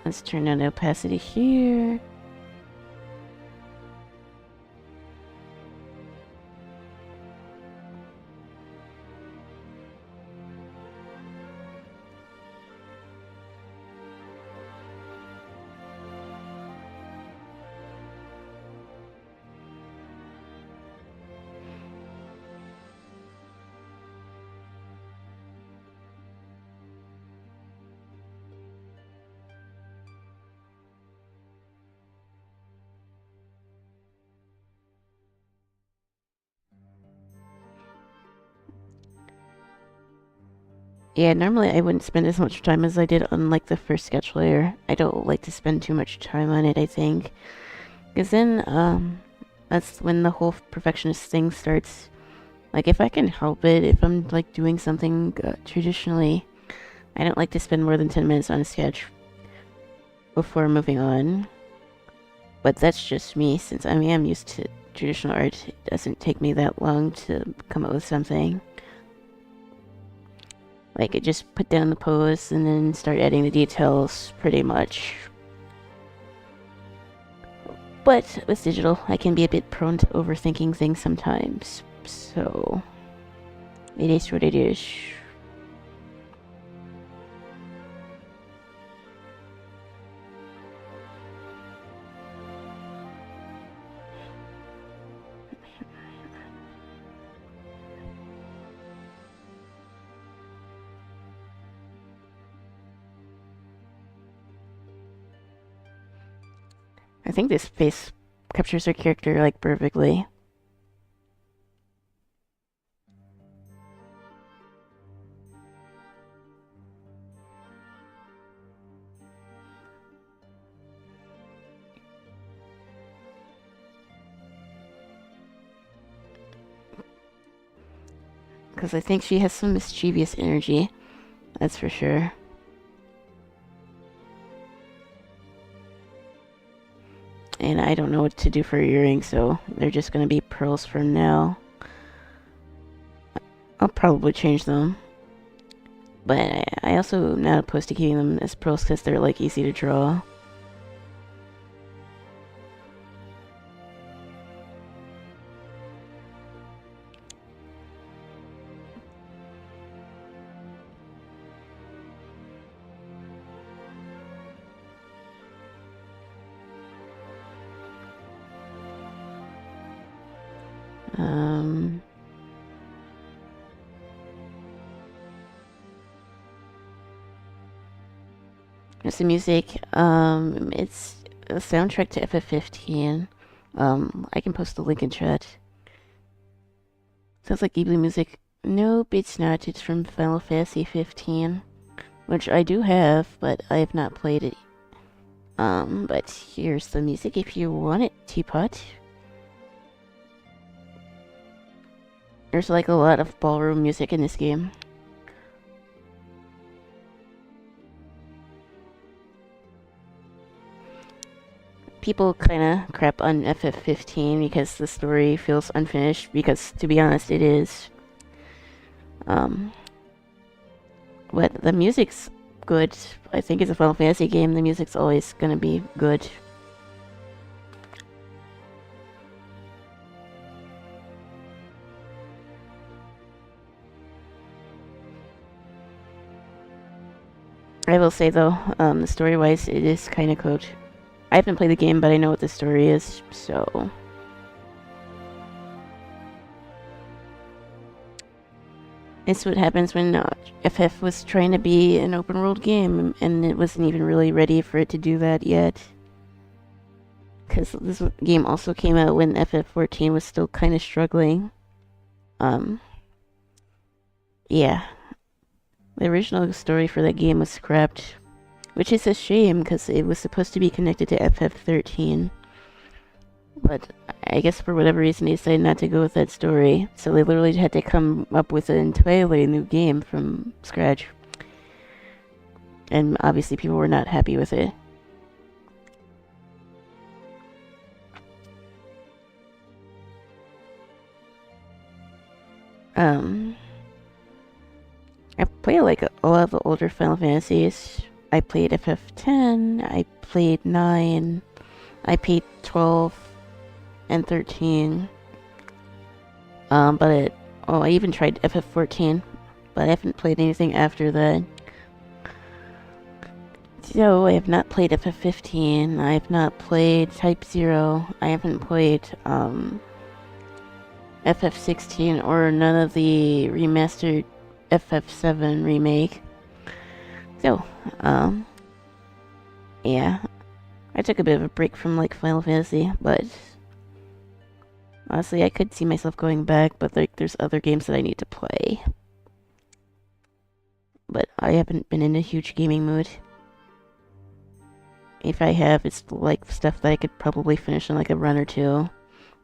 Let's turn on opacity here. Yeah, normally I wouldn't spend as much time as I did on like the first sketch layer. I don't like to spend too much time on it, I think. Because then, that's when the whole perfectionist thing starts. Like, if I can help it, if I'm like doing something traditionally, I don't like to spend more than 10 minutes on a sketch before moving on. But that's just me, since I am used to traditional art. It doesn't take me that long to come up with something. Like, I just put down the pose and then start adding the details, pretty much. But with digital, I can be a bit prone to overthinking things sometimes. So, it is what it is. I think this face captures her character like perfectly. Because I think she has some mischievous energy, that's for sure. And I don't know what to do for earrings, so they're just gonna be pearls for now. I'll probably change them. But I also am not opposed to keeping them as pearls because they're like easy to draw. There's the music. It's a soundtrack to FF15. I can post the link in chat. Sounds like Ghibli music. Nope, it's not. It's from Final Fantasy 15, which I do have, but I have not played it. But here's the music if you want it, Teapot. There's like a lot of ballroom music in this game. people kind of crap on FF15 because the story feels unfinished, because to be honest, it is. But the music's good. I think it's a Final Fantasy game. The music's always gonna be good. I will say though, the story-wise, it is kind of good. I haven't played the game, but I know what the story is, so... It's what happens when FF was trying to be an open-world game, and it wasn't even really ready for it to do that yet. Because this game also came out when FF14 was still kind of struggling. Yeah. The original story for that game was scrapped, which is a shame, because it was supposed to be connected to FF13. But I guess for whatever reason they decided not to go with that story, so they literally had to come up with an entirely new game from scratch. And obviously people were not happy with it. I played like a lot of the older Final Fantasies. I played FF10, I played 9, I played 12 and 13. I even tried FF14, but I haven't played anything after that. So I have not played FF15, I have not played Type 0, I haven't played FF16 or none of the remastered FF7 remake. So, yeah. I took a bit of a break from like Final Fantasy, but honestly I could see myself going back, but like there's other games that I need to play. But I haven't been in a huge gaming mood. If I have, it's like stuff that I could probably finish in like a run or two.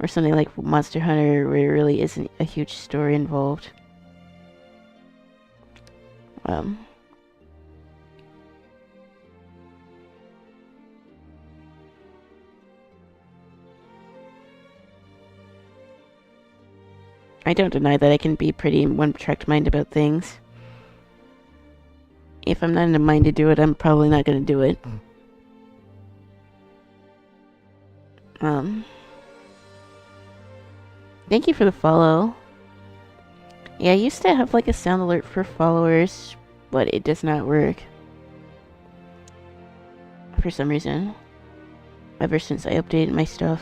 Or something like Monster Hunter where there really isn't a huge story involved. I don't deny that I can be pretty one-track mind about things. If I'm not in a mind to do it, I'm probably not gonna do it. Thank you for the follow. Yeah, I used to have like a sound alert for followers, but it does not work. For some reason. Ever since I updated my stuff.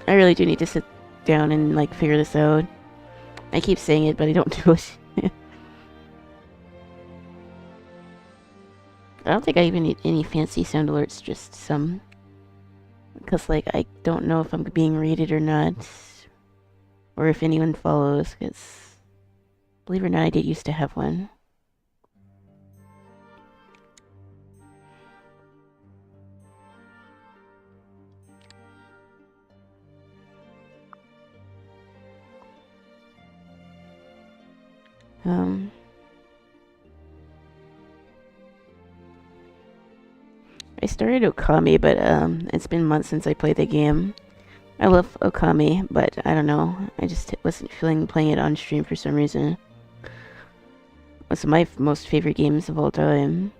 I really do need to sit down and like figure this out. I keep saying it, but I don't do it. I don't think I even need any fancy sound alerts, just some. Because, like, I don't know if I'm being rated or not. Or if anyone follows, because, believe it or not, I did used to have one. I started Okami, but it's been months since I played the game. I love Okami, but I don't know. I just wasn't feeling playing it on stream for some reason. It's my most favorite games of all time.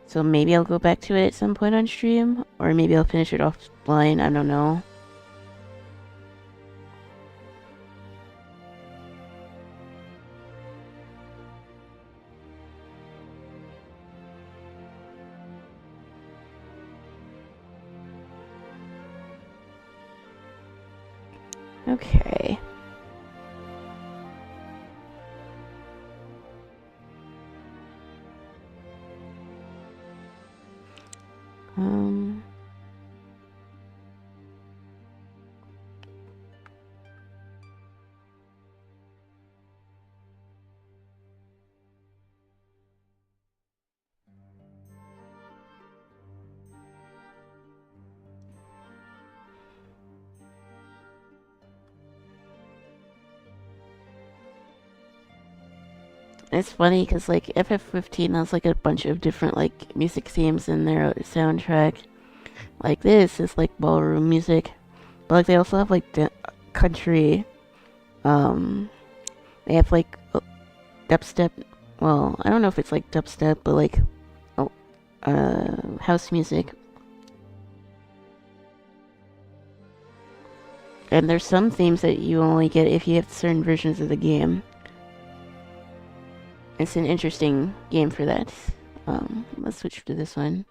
So maybe I'll go back to it at some point on stream, or maybe I'll finish it offline, I don't know. Okay. It's funny because like FF15 has like a bunch of different like music themes in their soundtrack. Like this is like ballroom music, but like they also have like country. Um, they have like dubstep. Well, I don't know if it's like dubstep, but like house music. And there's some themes that you only get if you have certain versions of the game. It's an interesting game for that. Let's switch to this one.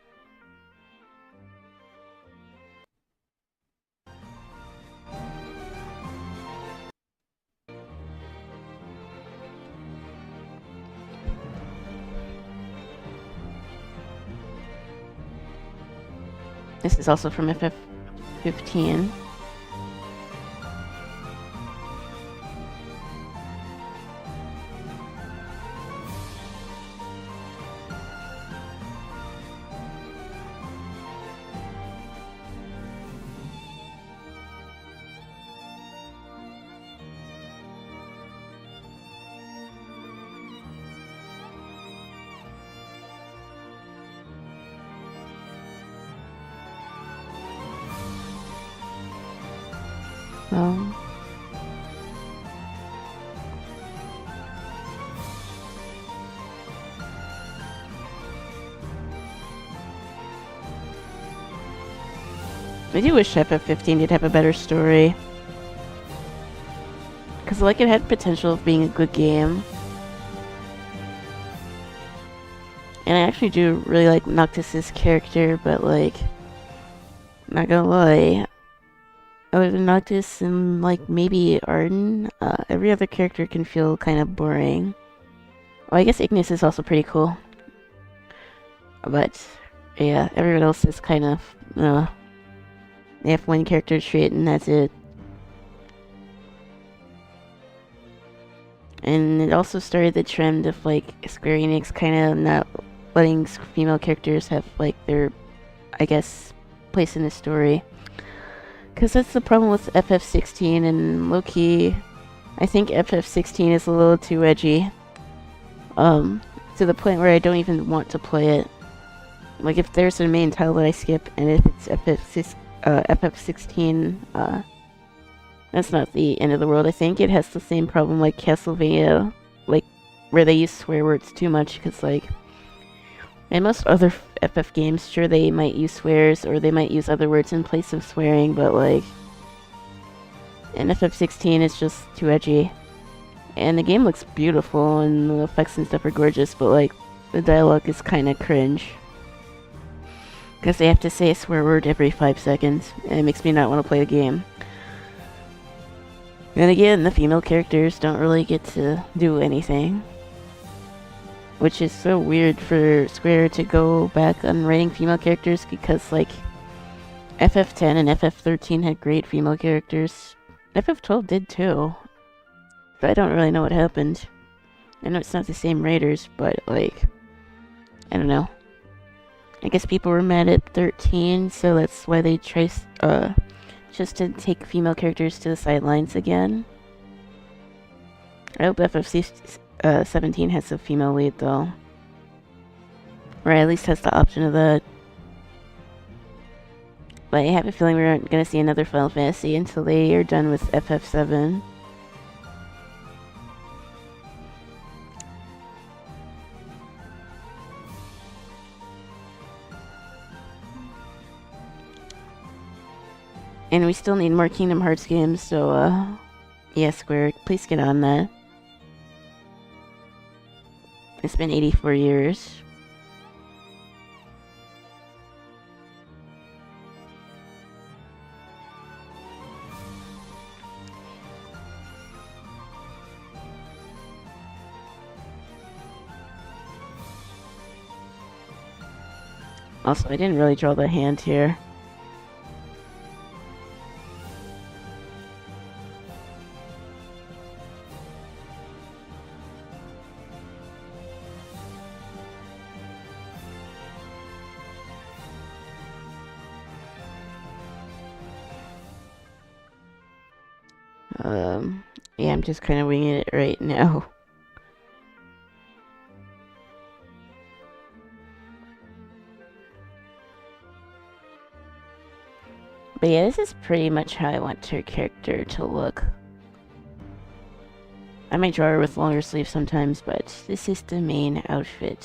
This is also from FF15. Um, I do wish FF15 did have a better story. Because, like, it had potential of being a good game. And I actually do really like Noctis's character, but, like, not gonna lie, other than Noctis and, like, maybe Arden, every other character can feel kind of boring. Well, I guess Ignis is also pretty cool. But, yeah, everyone else is kind of, they have one character trait and that's it. And it also started the trend of, like, Square Enix kind of not letting female characters have, like, their, I guess, place in the story. Because that's the problem with FF16, and low-key, I think FF16 is a little too edgy. To the point where I don't even want to play it. Like, if there's a main title that I skip, and if it's FF16, that's not the end of the world. I think it has the same problem like Castlevania, like, where they use swear words too much, because, like, in most other FF games, sure, they might use swears, or they might use other words in place of swearing, but, like, in FF16, it's just too edgy. And the game looks beautiful, and the effects and stuff are gorgeous, but, like, the dialogue is kind of cringe. Because they have to say a swear word every 5 seconds, and it makes me not want to play the game. And again, the female characters don't really get to do anything. Which is so weird for Square to go back on writing female characters, because, like, FF10 and FF13 had great female characters. FF12 did too. But I don't really know what happened. I know it's not the same writers, but, like, I don't know. I guess people were mad at 13, so that's why they tried, just to take female characters to the sidelines again. I hope FF17 has a female lead, though. Or at least has the option of that. But I have a feeling we aren't going to see another Final Fantasy until they are done with FF7. And we still need more Kingdom Hearts games, so, yeah, Square, please get on that. It's been 84 years. Also, I didn't really draw the hand here. Yeah, I'm just kind of winging it right now. But yeah, this is pretty much how I want her character to look. I might draw her with longer sleeves sometimes, but this is the main outfit.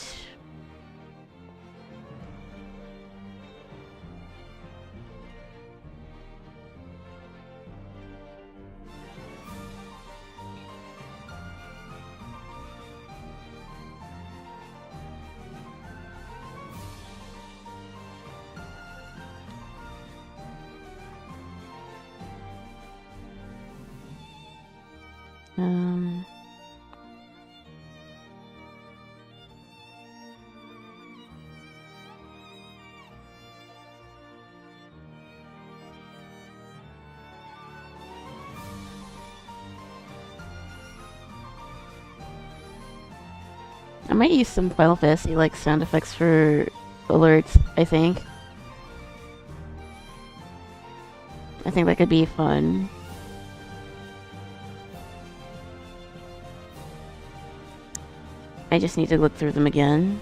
I might use some Final Fantasy like sound effects for alerts, I think. I think that could be fun. I just need to look through them again.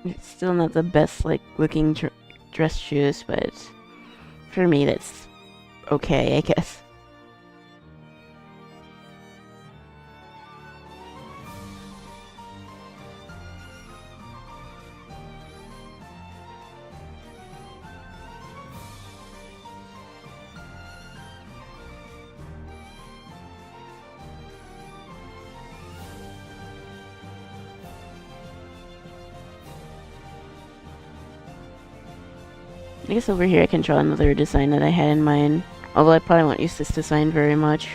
It's still not the best, like, looking dress shoes, but for me, that's okay, I guess. I guess over here I can draw another design that I had in mind. Although I probably won't use this design very much.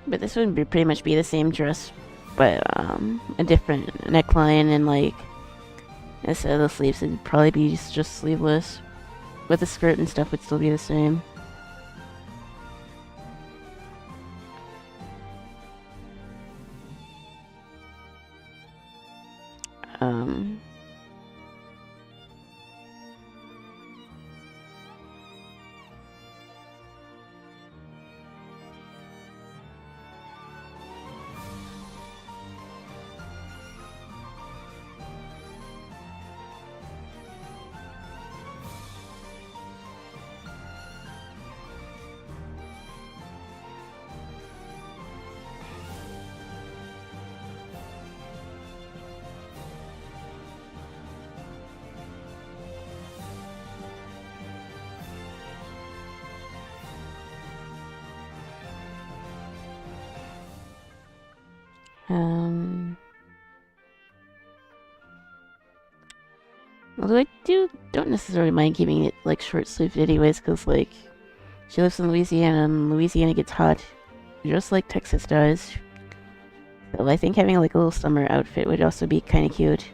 But this would be pretty much be the same dress, but a different neckline and like instead of the sleeves, it'd probably be just sleeveless. But the skirt and stuff would still be the same. Um, Although I don't necessarily mind keeping it like short sleeved anyways, because like she lives in Louisiana and Louisiana gets hot, just like Texas does. So I think having like a little summer outfit would also be kind of cute.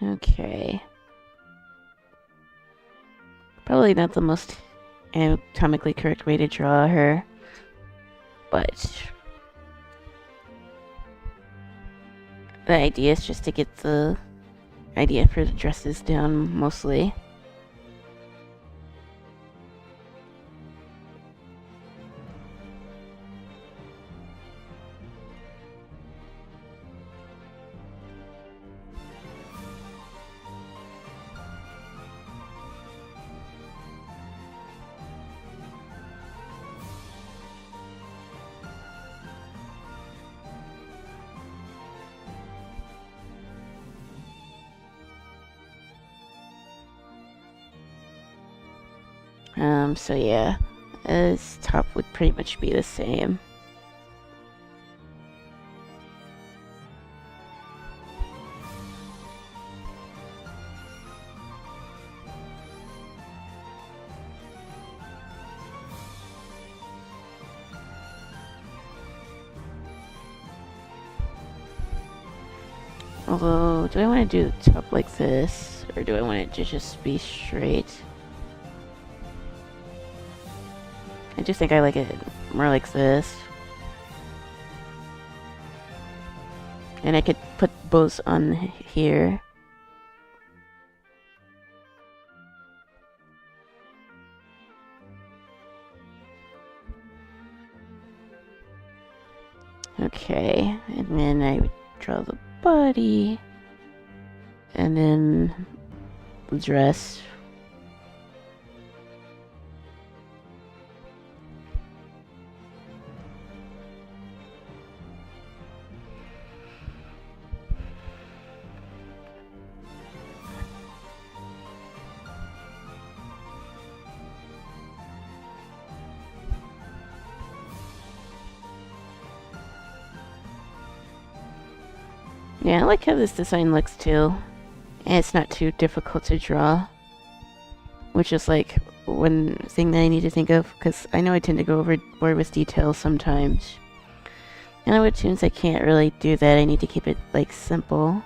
Okay. Probably not the most anatomically correct way to draw her, but the idea is just to get the idea for the dresses down, mostly. So yeah, his top would pretty much be the same. Although, do I want to do the top like this, or do I want it to just be straight? I just think I like it more like this. And I could put bows on here. Okay, and then I would draw the body, and then the dress. Yeah, I like how this design looks too. And it's not too difficult to draw. Which is like one thing that I need to think of, because I know I tend to go overboard with details sometimes. And on Webtoons I can't really do that, I need to keep it like simple.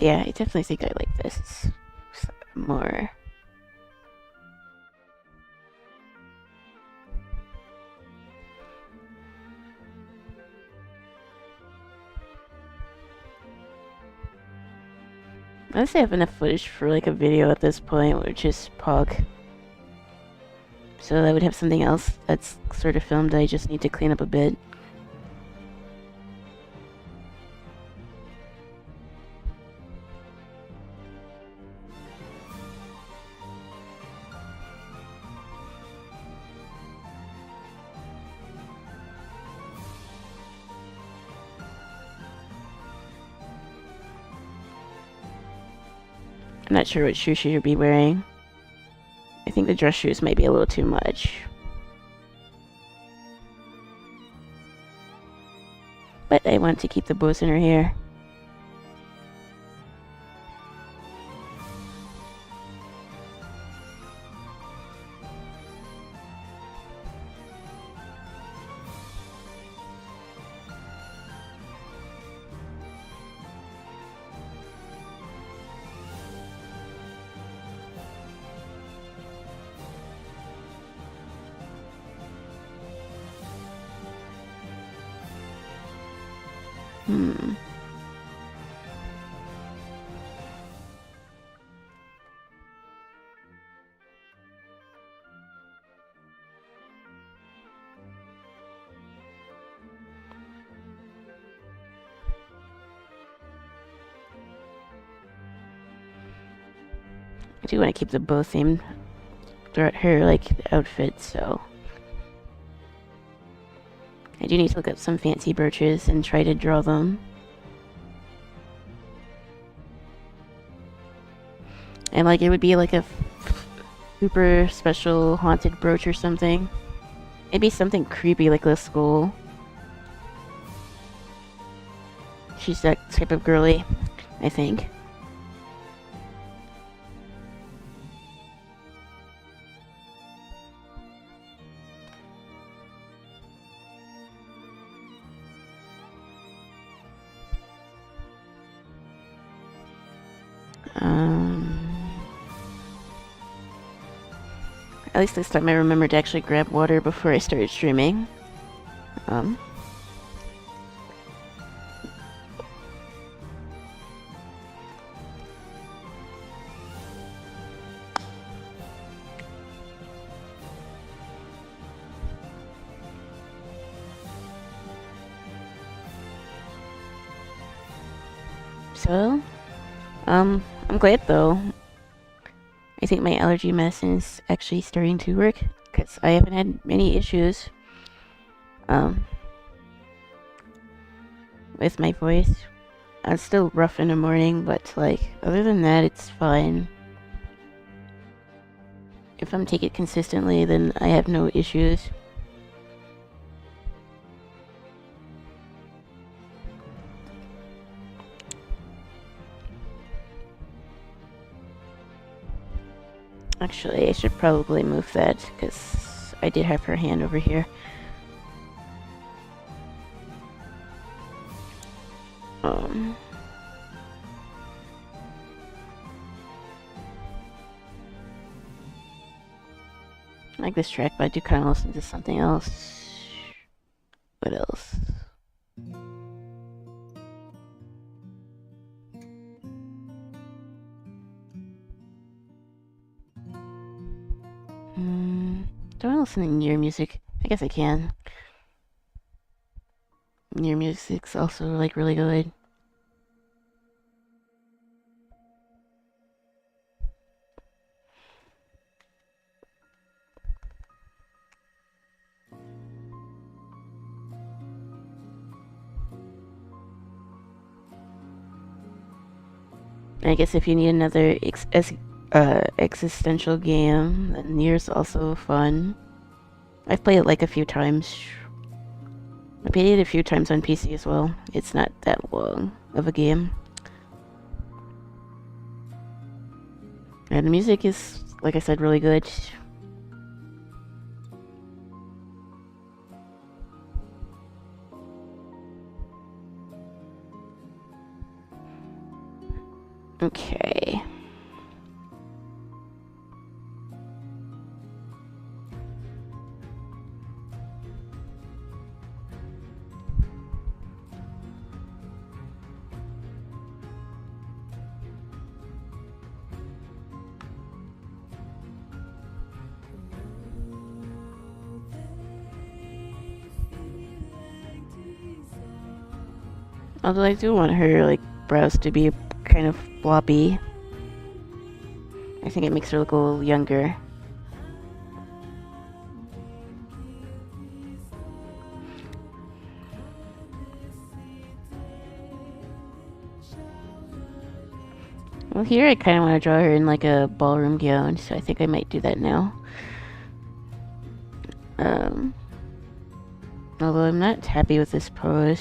Yeah, I definitely think I like this more. I honestly have enough footage for like a video at this point, which is Pog. So I would have something else that's sort of filmed I just need to clean up a bit. I'm not sure what shoes she should be wearing. I think the dress shoes might be a little too much. But I want to keep the bows in her hair. I do want to keep the bow theme throughout her like outfit, so I do need to look up some fancy brooches and try to draw them. And like it would be like a super special haunted brooch or something. Maybe something creepy like the skull. She's that type of girly, I think. At least this time I remembered to actually grab water before I started streaming. So, I'm glad though. I think my allergy medicine is actually starting to work, because I haven't had many issues, with my voice. It's still rough in the morning, but, like, other than that, it's fine. If I'm taking it consistently, then I have no issues. Actually, I should probably move that, because I did have her hand over here. I like this track, but I do kind of listen to something else. What else? Do I listen to near music? I guess I can. Near music's also, like, really good. I guess if you need another existential game, then Nier's also fun. I've played it like a few times. I played it a few times on PC as well. It's not that long of a game. And the music is, like I said, really good. Okay. Although I do want her, like, brows to be kind of floppy. I think it makes her look a little younger. Well, here I kind of want to draw her in like a ballroom gown, so I think I might do that now. Although I'm not happy with this pose.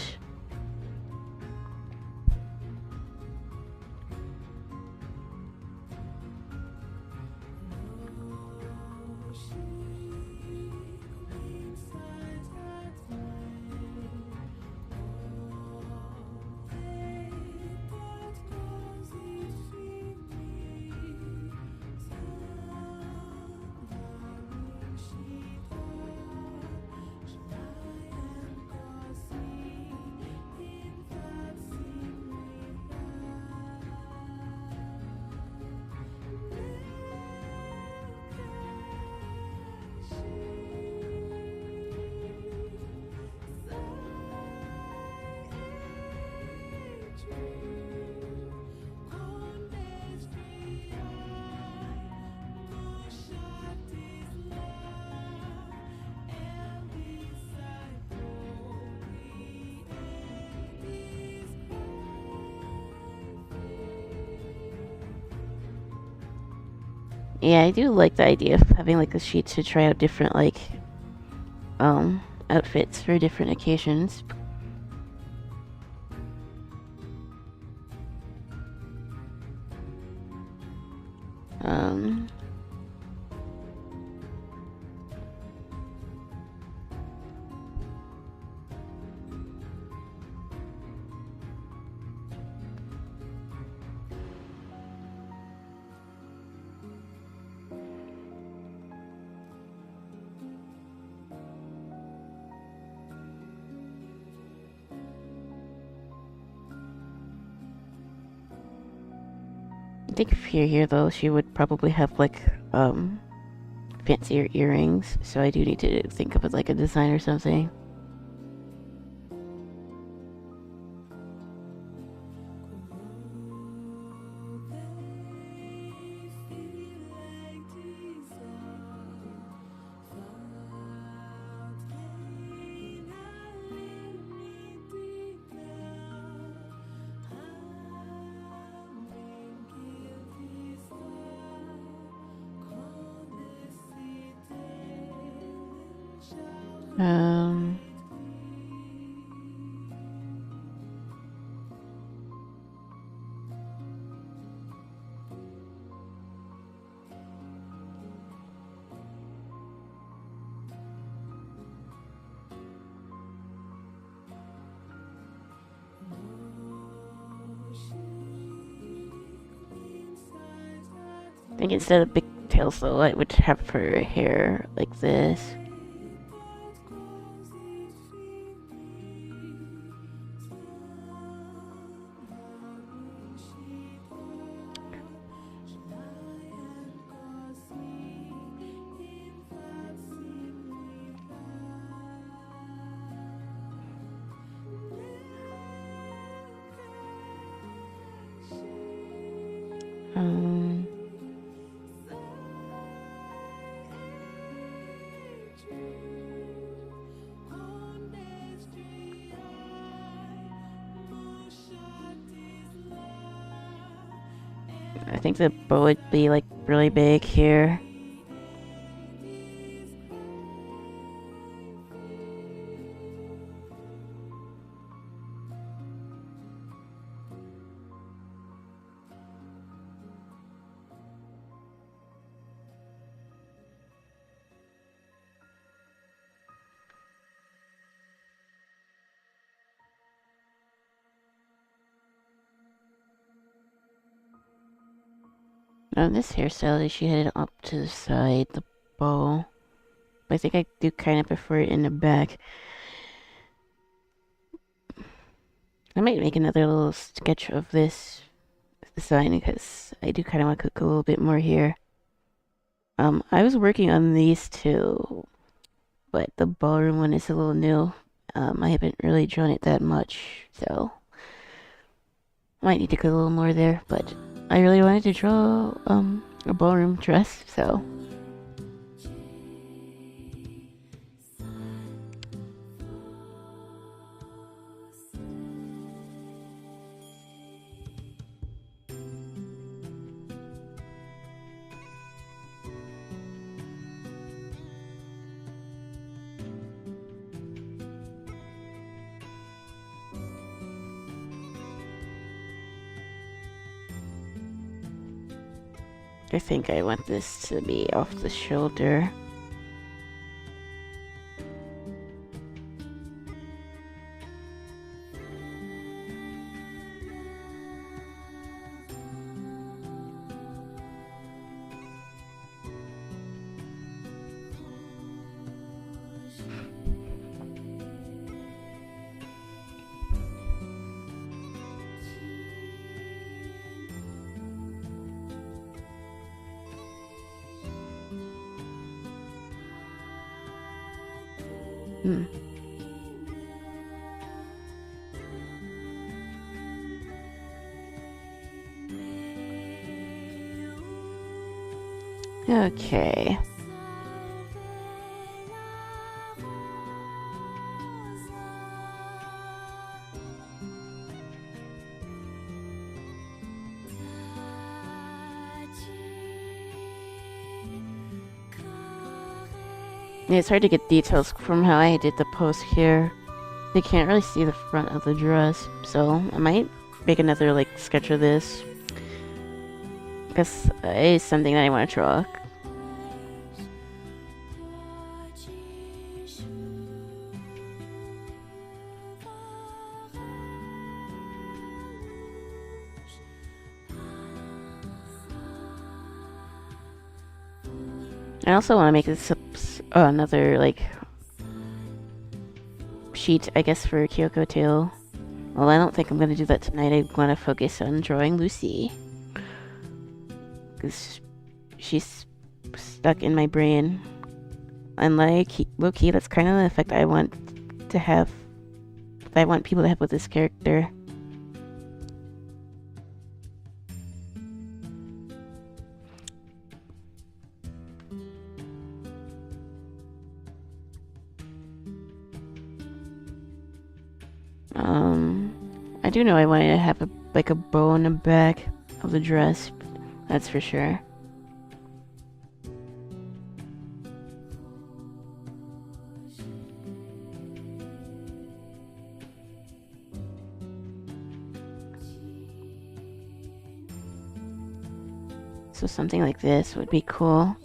Yeah, I do like the idea of having like a sheet to try out different like outfits for different occasions. Um, I think if you're here though, she would probably have like fancier earrings, so I do need to think of it like a design or something. Um, I think instead of big tails though, I would have her hair like this. Um, I think the bow would be like really big here. This hairstyle, she had it up to the side, the bow. But I think I do kind of prefer it in the back. I might make another little sketch of this design because I do kind of want to cook a little bit more here. I was working on these two, but the ballroom one is a little new. I haven't really drawn it that much, so might need to cook a little more there, but I really wanted to draw a ballroom dress, so I think I want this to be off the shoulder. Hmm. Okay. Yeah, it's hard to get details from how I did the post here. They can't really see the front of the dress, so I might make another like sketch of this because it is something that I want to draw. I also want to make this another like sheet, I guess, for Kyoko too. Well, I don't think I'm gonna do that tonight. I want to focus on drawing Lucy because she's stuck in my brain, and like low-key, that's kind of the effect I want to have. That I want people to have with this character. I do know I want to have like a bow on the back of the dress. That's for sure. So something like this would be cool.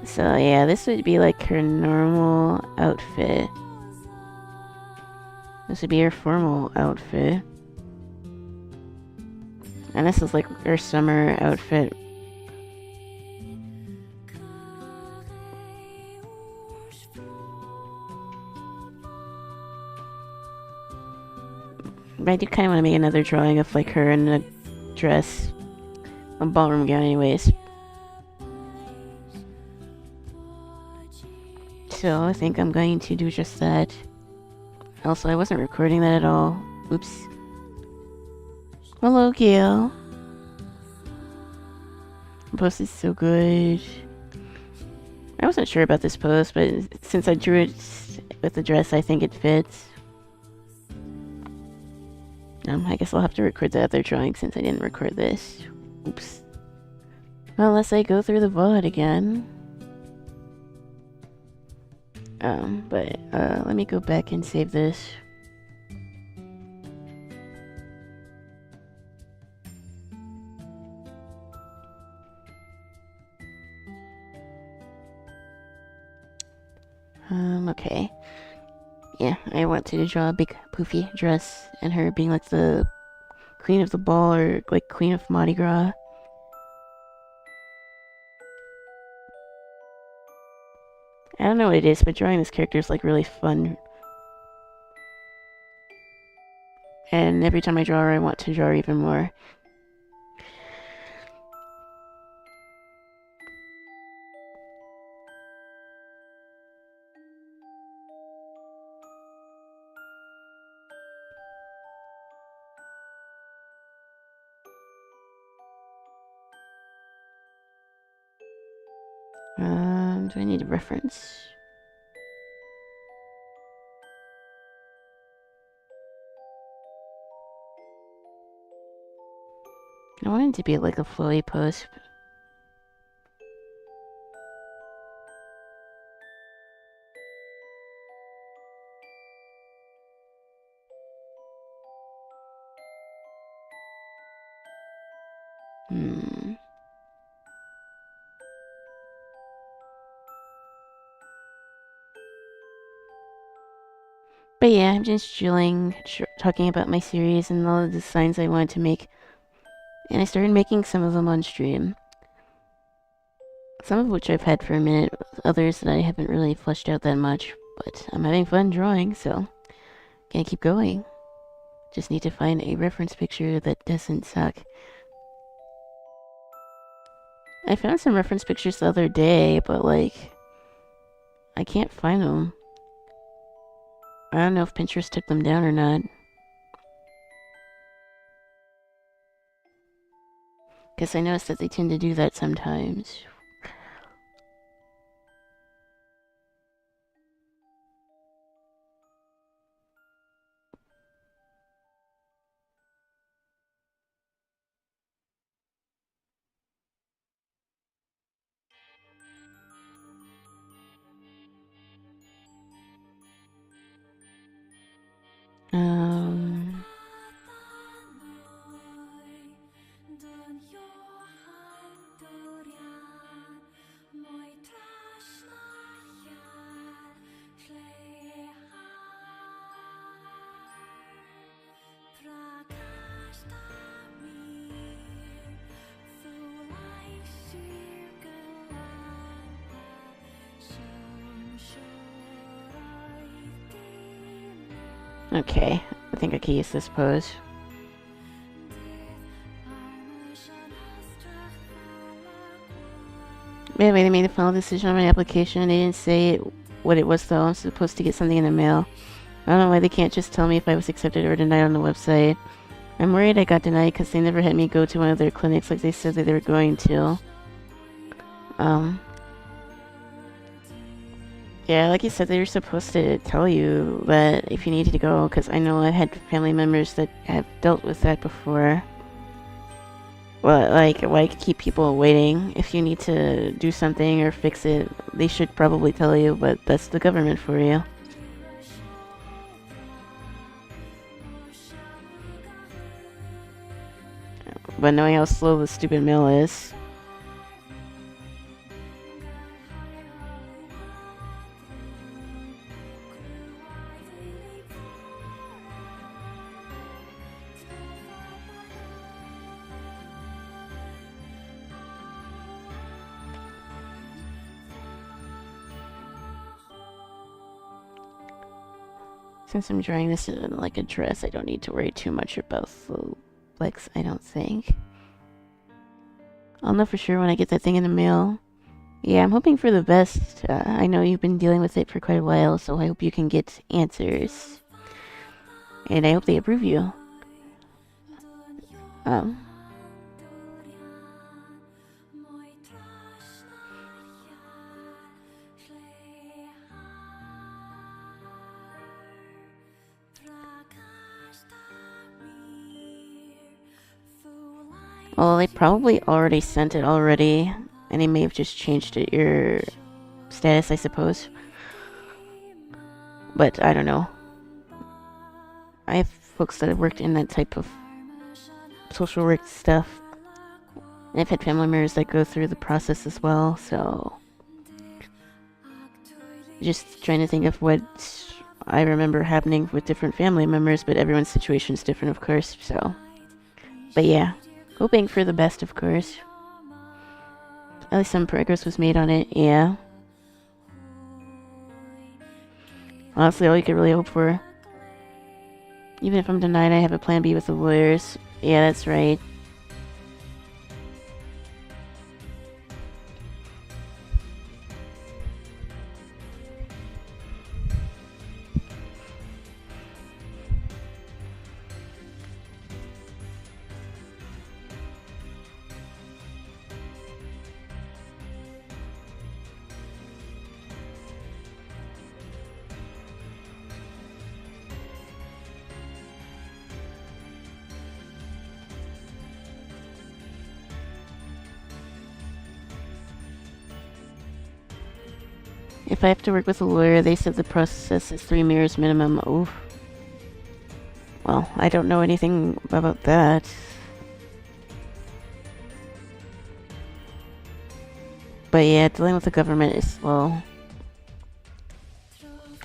So yeah, this would be like her normal outfit. This would be her formal outfit. And this is like her summer outfit. But I do kind of want to make another drawing of like her in a dress. A ballroom gown anyways. So I think I'm going to do just that. Also, I wasn't recording that at all. Oops. Hello, Gail. The post is so good. I wasn't sure about this post, but since I drew it with the dress, I think it fits. I guess I'll have to record the other drawing since I didn't record this. Oops. Well, unless I go through the VOD again. But let me go back and save this. Okay. Yeah, I want to draw a big poofy dress and her being like the queen of the ball or like queen of Mardi Gras. I don't know what it is, but drawing this character is like really fun. And every time I draw her, I want to draw her even more. Do I need a reference? I want it to be like a flowy post. But yeah, I'm just chilling, talking about my series and all the designs I wanted to make. And I started making some of them on stream. Some of which I've had for a minute, others that I haven't really fleshed out that much. But I'm having fun drawing, so gonna keep going. Just need to find a reference picture that doesn't suck. I found some reference pictures the other day, but like, I can't find them. I don't know if Pinterest took them down or not. Because I noticed that they tend to do that sometimes. Okay, I think I can use this pose. Anyway, they made a final decision on my application. They didn't say what it was, though. I'm supposed to get something in the mail. I don't know why they can't just tell me if I was accepted or denied on the website. I'm worried I got denied because they never had me go to one of their clinics like they said that they were going to. Yeah, like you said, they were supposed to tell you that if you needed to go, because I know I had family members that have dealt with that before. Well, like, why keep people waiting? If you need to do something or fix it, they should probably tell you, but that's the government for you. But knowing how slow the stupid mail is... Since I'm drawing this in like a dress, I don't need to worry too much about the legs, I don't think. I'll know for sure when I get that thing in the mail. Yeah, I'm hoping for the best. I know you've been dealing with it for quite a while, so I hope you can get answers. And I hope they approve you. Well, they probably already sent it already, and they may have just changed it, your status, I suppose. But I don't know. I have folks that have worked in that type of social work stuff. And I've had family members that go through the process as well, so... Just trying to think of what I remember happening with different family members, but everyone's situation is different, of course, so... But yeah. Hoping for the best, of course. At least some progress was made on it, yeah. Honestly, all you could really hope for. Even if I'm denied, I have a plan B with the lawyers. Yeah, that's right. If I have to work with a lawyer, they said the process is 3 mirrors minimum. Oof. Well, I don't know anything about that. But yeah, dealing with the government is slow.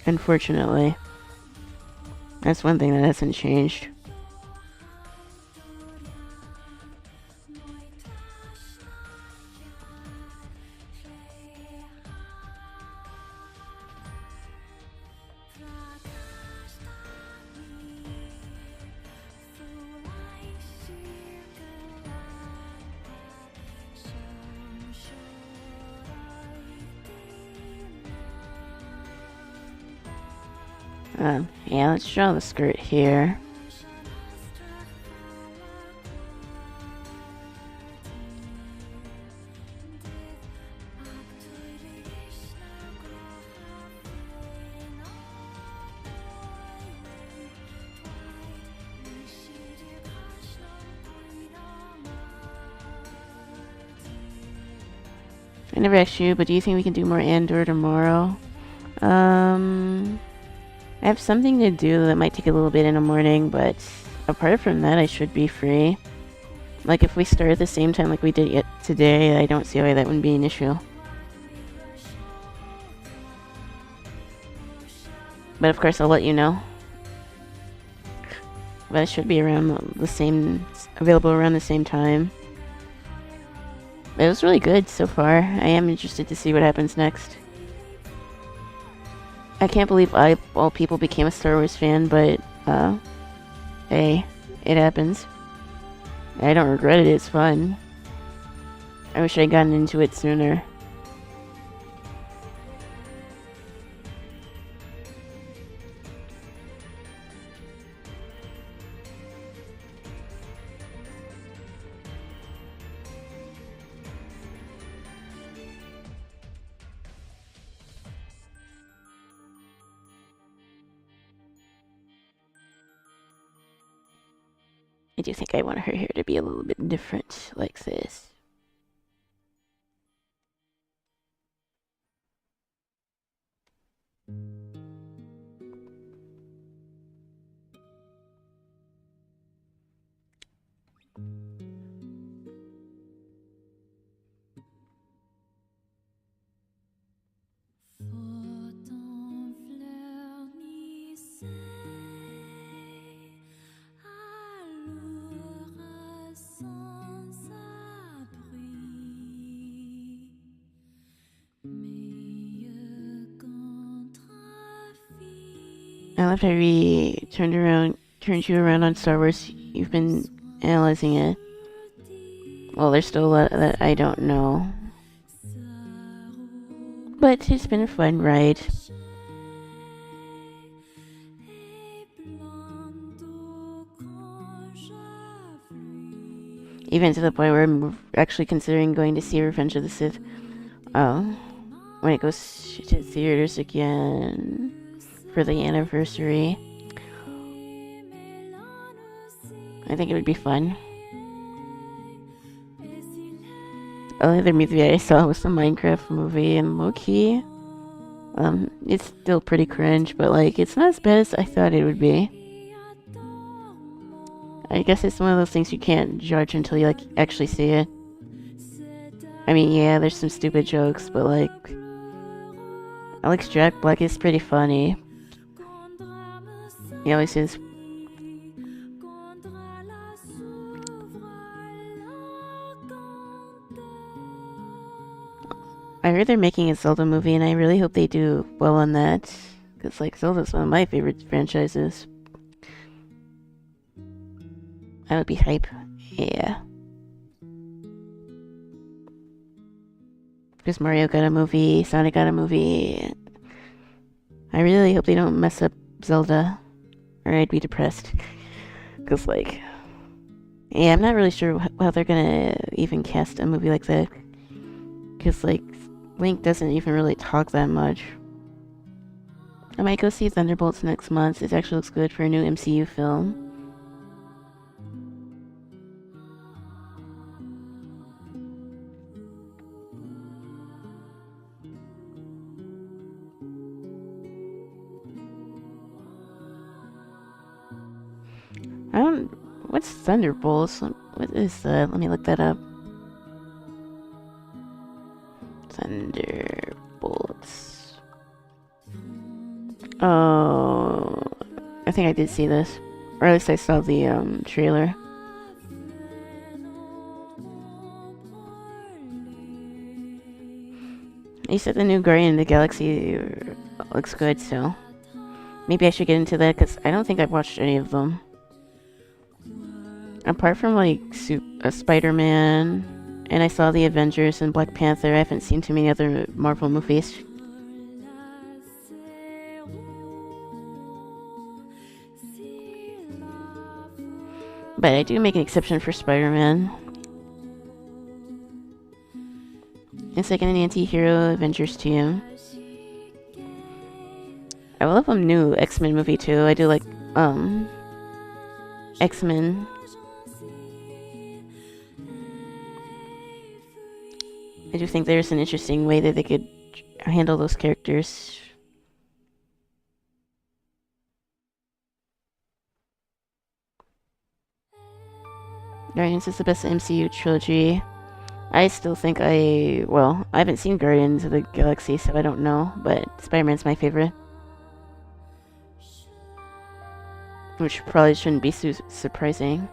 Unfortunately. That's one thing that hasn't changed. Yeah, let's draw the skirt here. I never asked you, but do you think we can do more Andor tomorrow? I have something to do that might take a little bit in the morning, but apart from that, I should be free. Like, if we start at the same time like we did it today, I don't see why that wouldn't be an issue. But of course, I'll let you know. But it should be around the same, available around the same time. It was really good so far. I am interested to see what happens next. I can't believe I, of all people, became a Star Wars fan, but, hey, it happens. I don't regret it, it's fun. I wish I'd gotten into it sooner. I do think I want her hair to be a little bit different, like this. I love how we turned you around on Star Wars. You've been analyzing it. Well, there's still a lot that I don't know. But it's been a fun ride. Even to the point where I'm actually considering going to see Revenge of the Sith. Oh, when it goes to theaters again for the anniversary. I think it would be fun. The only other movie I saw was the Minecraft movie, and low-key, it's still pretty cringe, but like, it's not as bad as I thought it would be. I guess it's one of those things you can't judge until you like actually see it. I mean, yeah, there's some stupid jokes, but like, Alex Jack Black is pretty funny. He always is. I heard they're making a Zelda movie, and I really hope they do well on that. Because, like, Zelda's one of my favorite franchises. I would be hype. Yeah. Because Mario got a movie, Sonic got a movie. I really hope they don't mess up Zelda, or I'd be depressed. Because, like, yeah, I'm not really sure how they're gonna even cast a movie like that. Because, like, Link doesn't even really talk that much. I might go see Thunderbolts next month. It actually looks good for a new MCU film. I don't... What's Thunderbolts? What is that? Let me look that up. Thunderbolts. Oh... I think I did see this. Or at least I saw the, trailer. You said the new Guardian of the Galaxy looks good, so... Maybe I should get into that, because I don't think I've watched any of them. Apart from, like, Spider-Man, and I saw the Avengers and Black Panther, I haven't seen too many other Marvel movies. But I do make an exception for Spider-Man. It's like an anti-hero Avengers team. I love a new X-Men movie too. I do like, X-Men. I do think there's an interesting way that they could handle those characters. Guardians is the best MCU trilogy. I still think well, I haven't seen Guardians of the Galaxy, so I don't know, but Spider-Man's my favorite. Which probably shouldn't be surprising.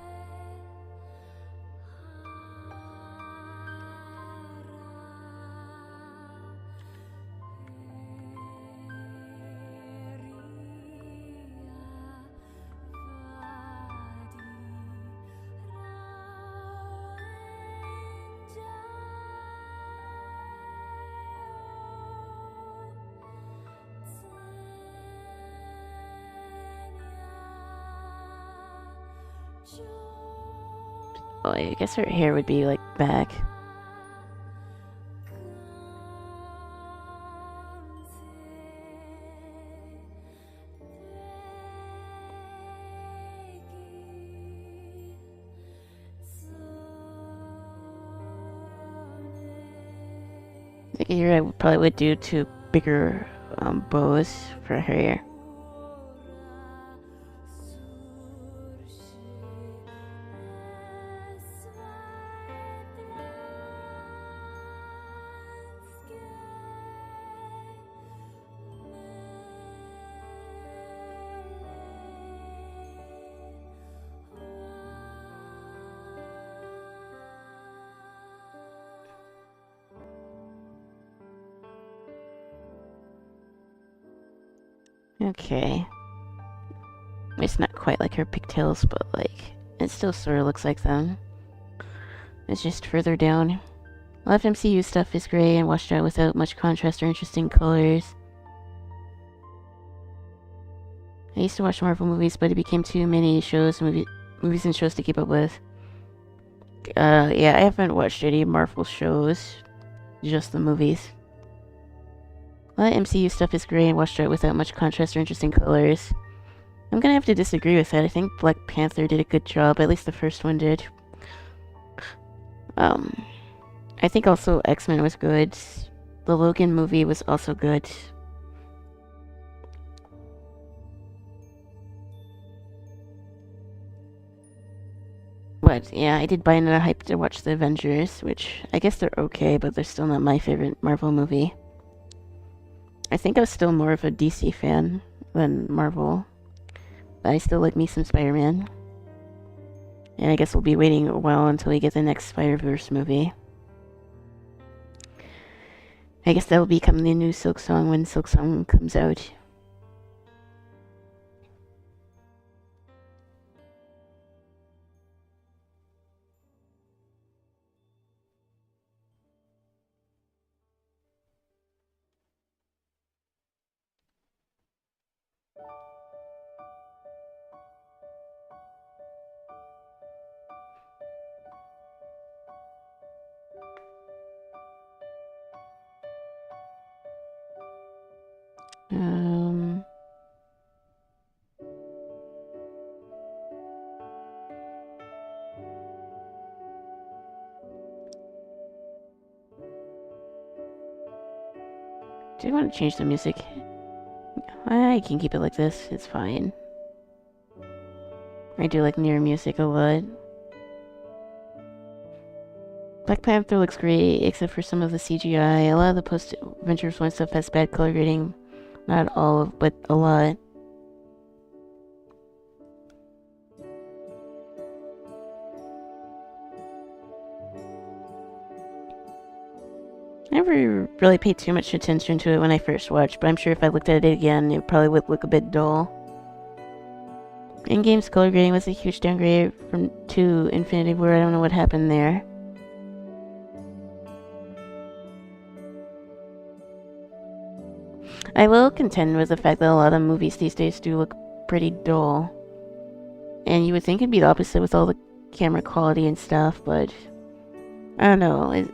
Oh, I guess her hair would be like back. Like here, I probably would do two bigger bows for her hair. Okay. It's not quite like her pigtails, but like, it still sort of looks like them. It's just further down. A lot of MCU stuff is gray and washed out without much contrast or interesting colors. I used to watch Marvel movies, but it became too many movies and shows to keep up with. Yeah, I haven't watched any Marvel shows, just the movies. A lot of MCU stuff is gray and washed out without much contrast or interesting colors. I'm gonna have to disagree with that. I think Black Panther did a good job, at least the first one did. I think also X-Men was good. The Logan movie was also good. But yeah, I did buy another hype to watch the Avengers, which I guess they're okay, but they're still not my favorite Marvel movie. I think I was still more of a DC fan than Marvel. But I still like me some Spider-Man. And I guess we'll be waiting a while until we get the next Spider-Verse movie. I guess that will become the new Silk Song when Silk Song comes out. Do you want to change the music? I can keep it like this, it's fine. I do like near music a lot. Black Panther looks great, except for some of the CGI. A lot of the post-Avengers 1 stuff has bad color grading. Not all, but a lot. I never really paid too much attention to it when I first watched, but I'm sure if I looked at it again, it probably would look a bit dull. In-game's color grading was a huge downgrade to Infinity War. I don't know what happened there. I will contend with the fact that a lot of movies these days do look pretty dull. And you would think it'd be the opposite with all the camera quality and stuff, but I don't know.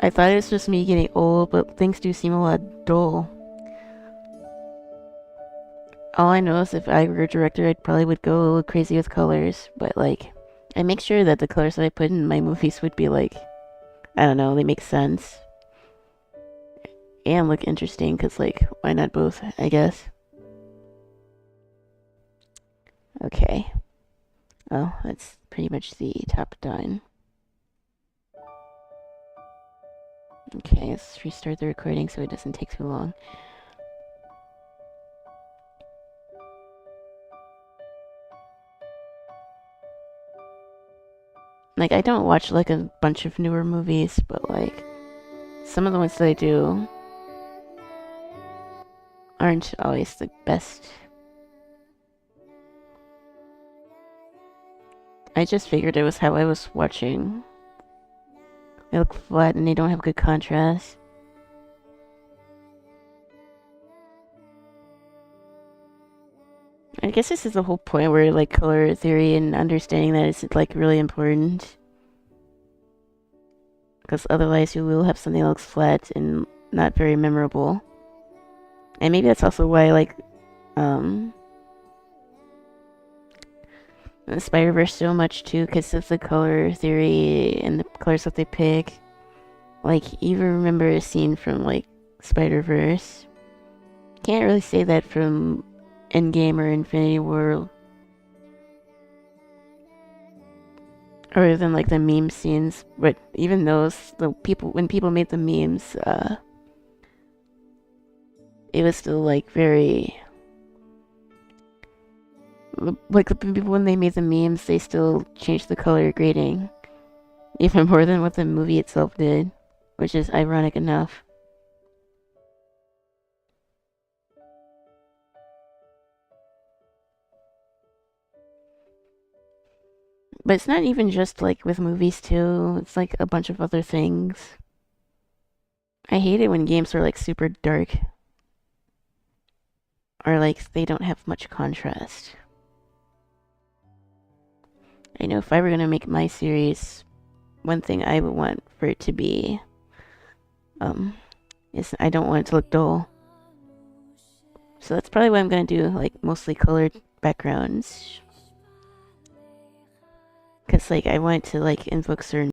I thought it was just me getting old, but things do seem a lot dull. All I know is if I were a director, I probably would go a little crazy with colors, but like, I make sure that the colors that I put in my movies would be like, I don't know, they make sense. And look interesting, because like, why not both, I guess. Okay. Oh, that's pretty much the top done. Okay, let's restart the recording so it doesn't take too long. Like, I don't watch like a bunch of newer movies, but like, some of the ones that I do aren't always the best. I just figured it was how I was watching. They look flat and they don't have good contrast. I guess this is the whole point where like color theory and understanding that is like really important. because otherwise you will have something that looks flat and not very memorable. And maybe that's also why I like the Spider-Verse so much too, because of the color theory and the colors that they pick. Like, even remember a scene from like Spider-Verse. Can't really say that from Endgame or Infinity War. Other than like the meme scenes, but even those, when people made the memes, it was still like very, like the people when they made the memes, they still changed the color grading even more than what the movie itself did, which is ironic enough. But it's not even just like with movies too, it's like a bunch of other things. I hate it when games are like super dark or like they don't have much contrast. I know if I were gonna make my series, one thing I would want for it to be is I don't want it to look dull. So that's probably what I'm gonna do, like mostly colored backgrounds. Cause like I want to like invoke certain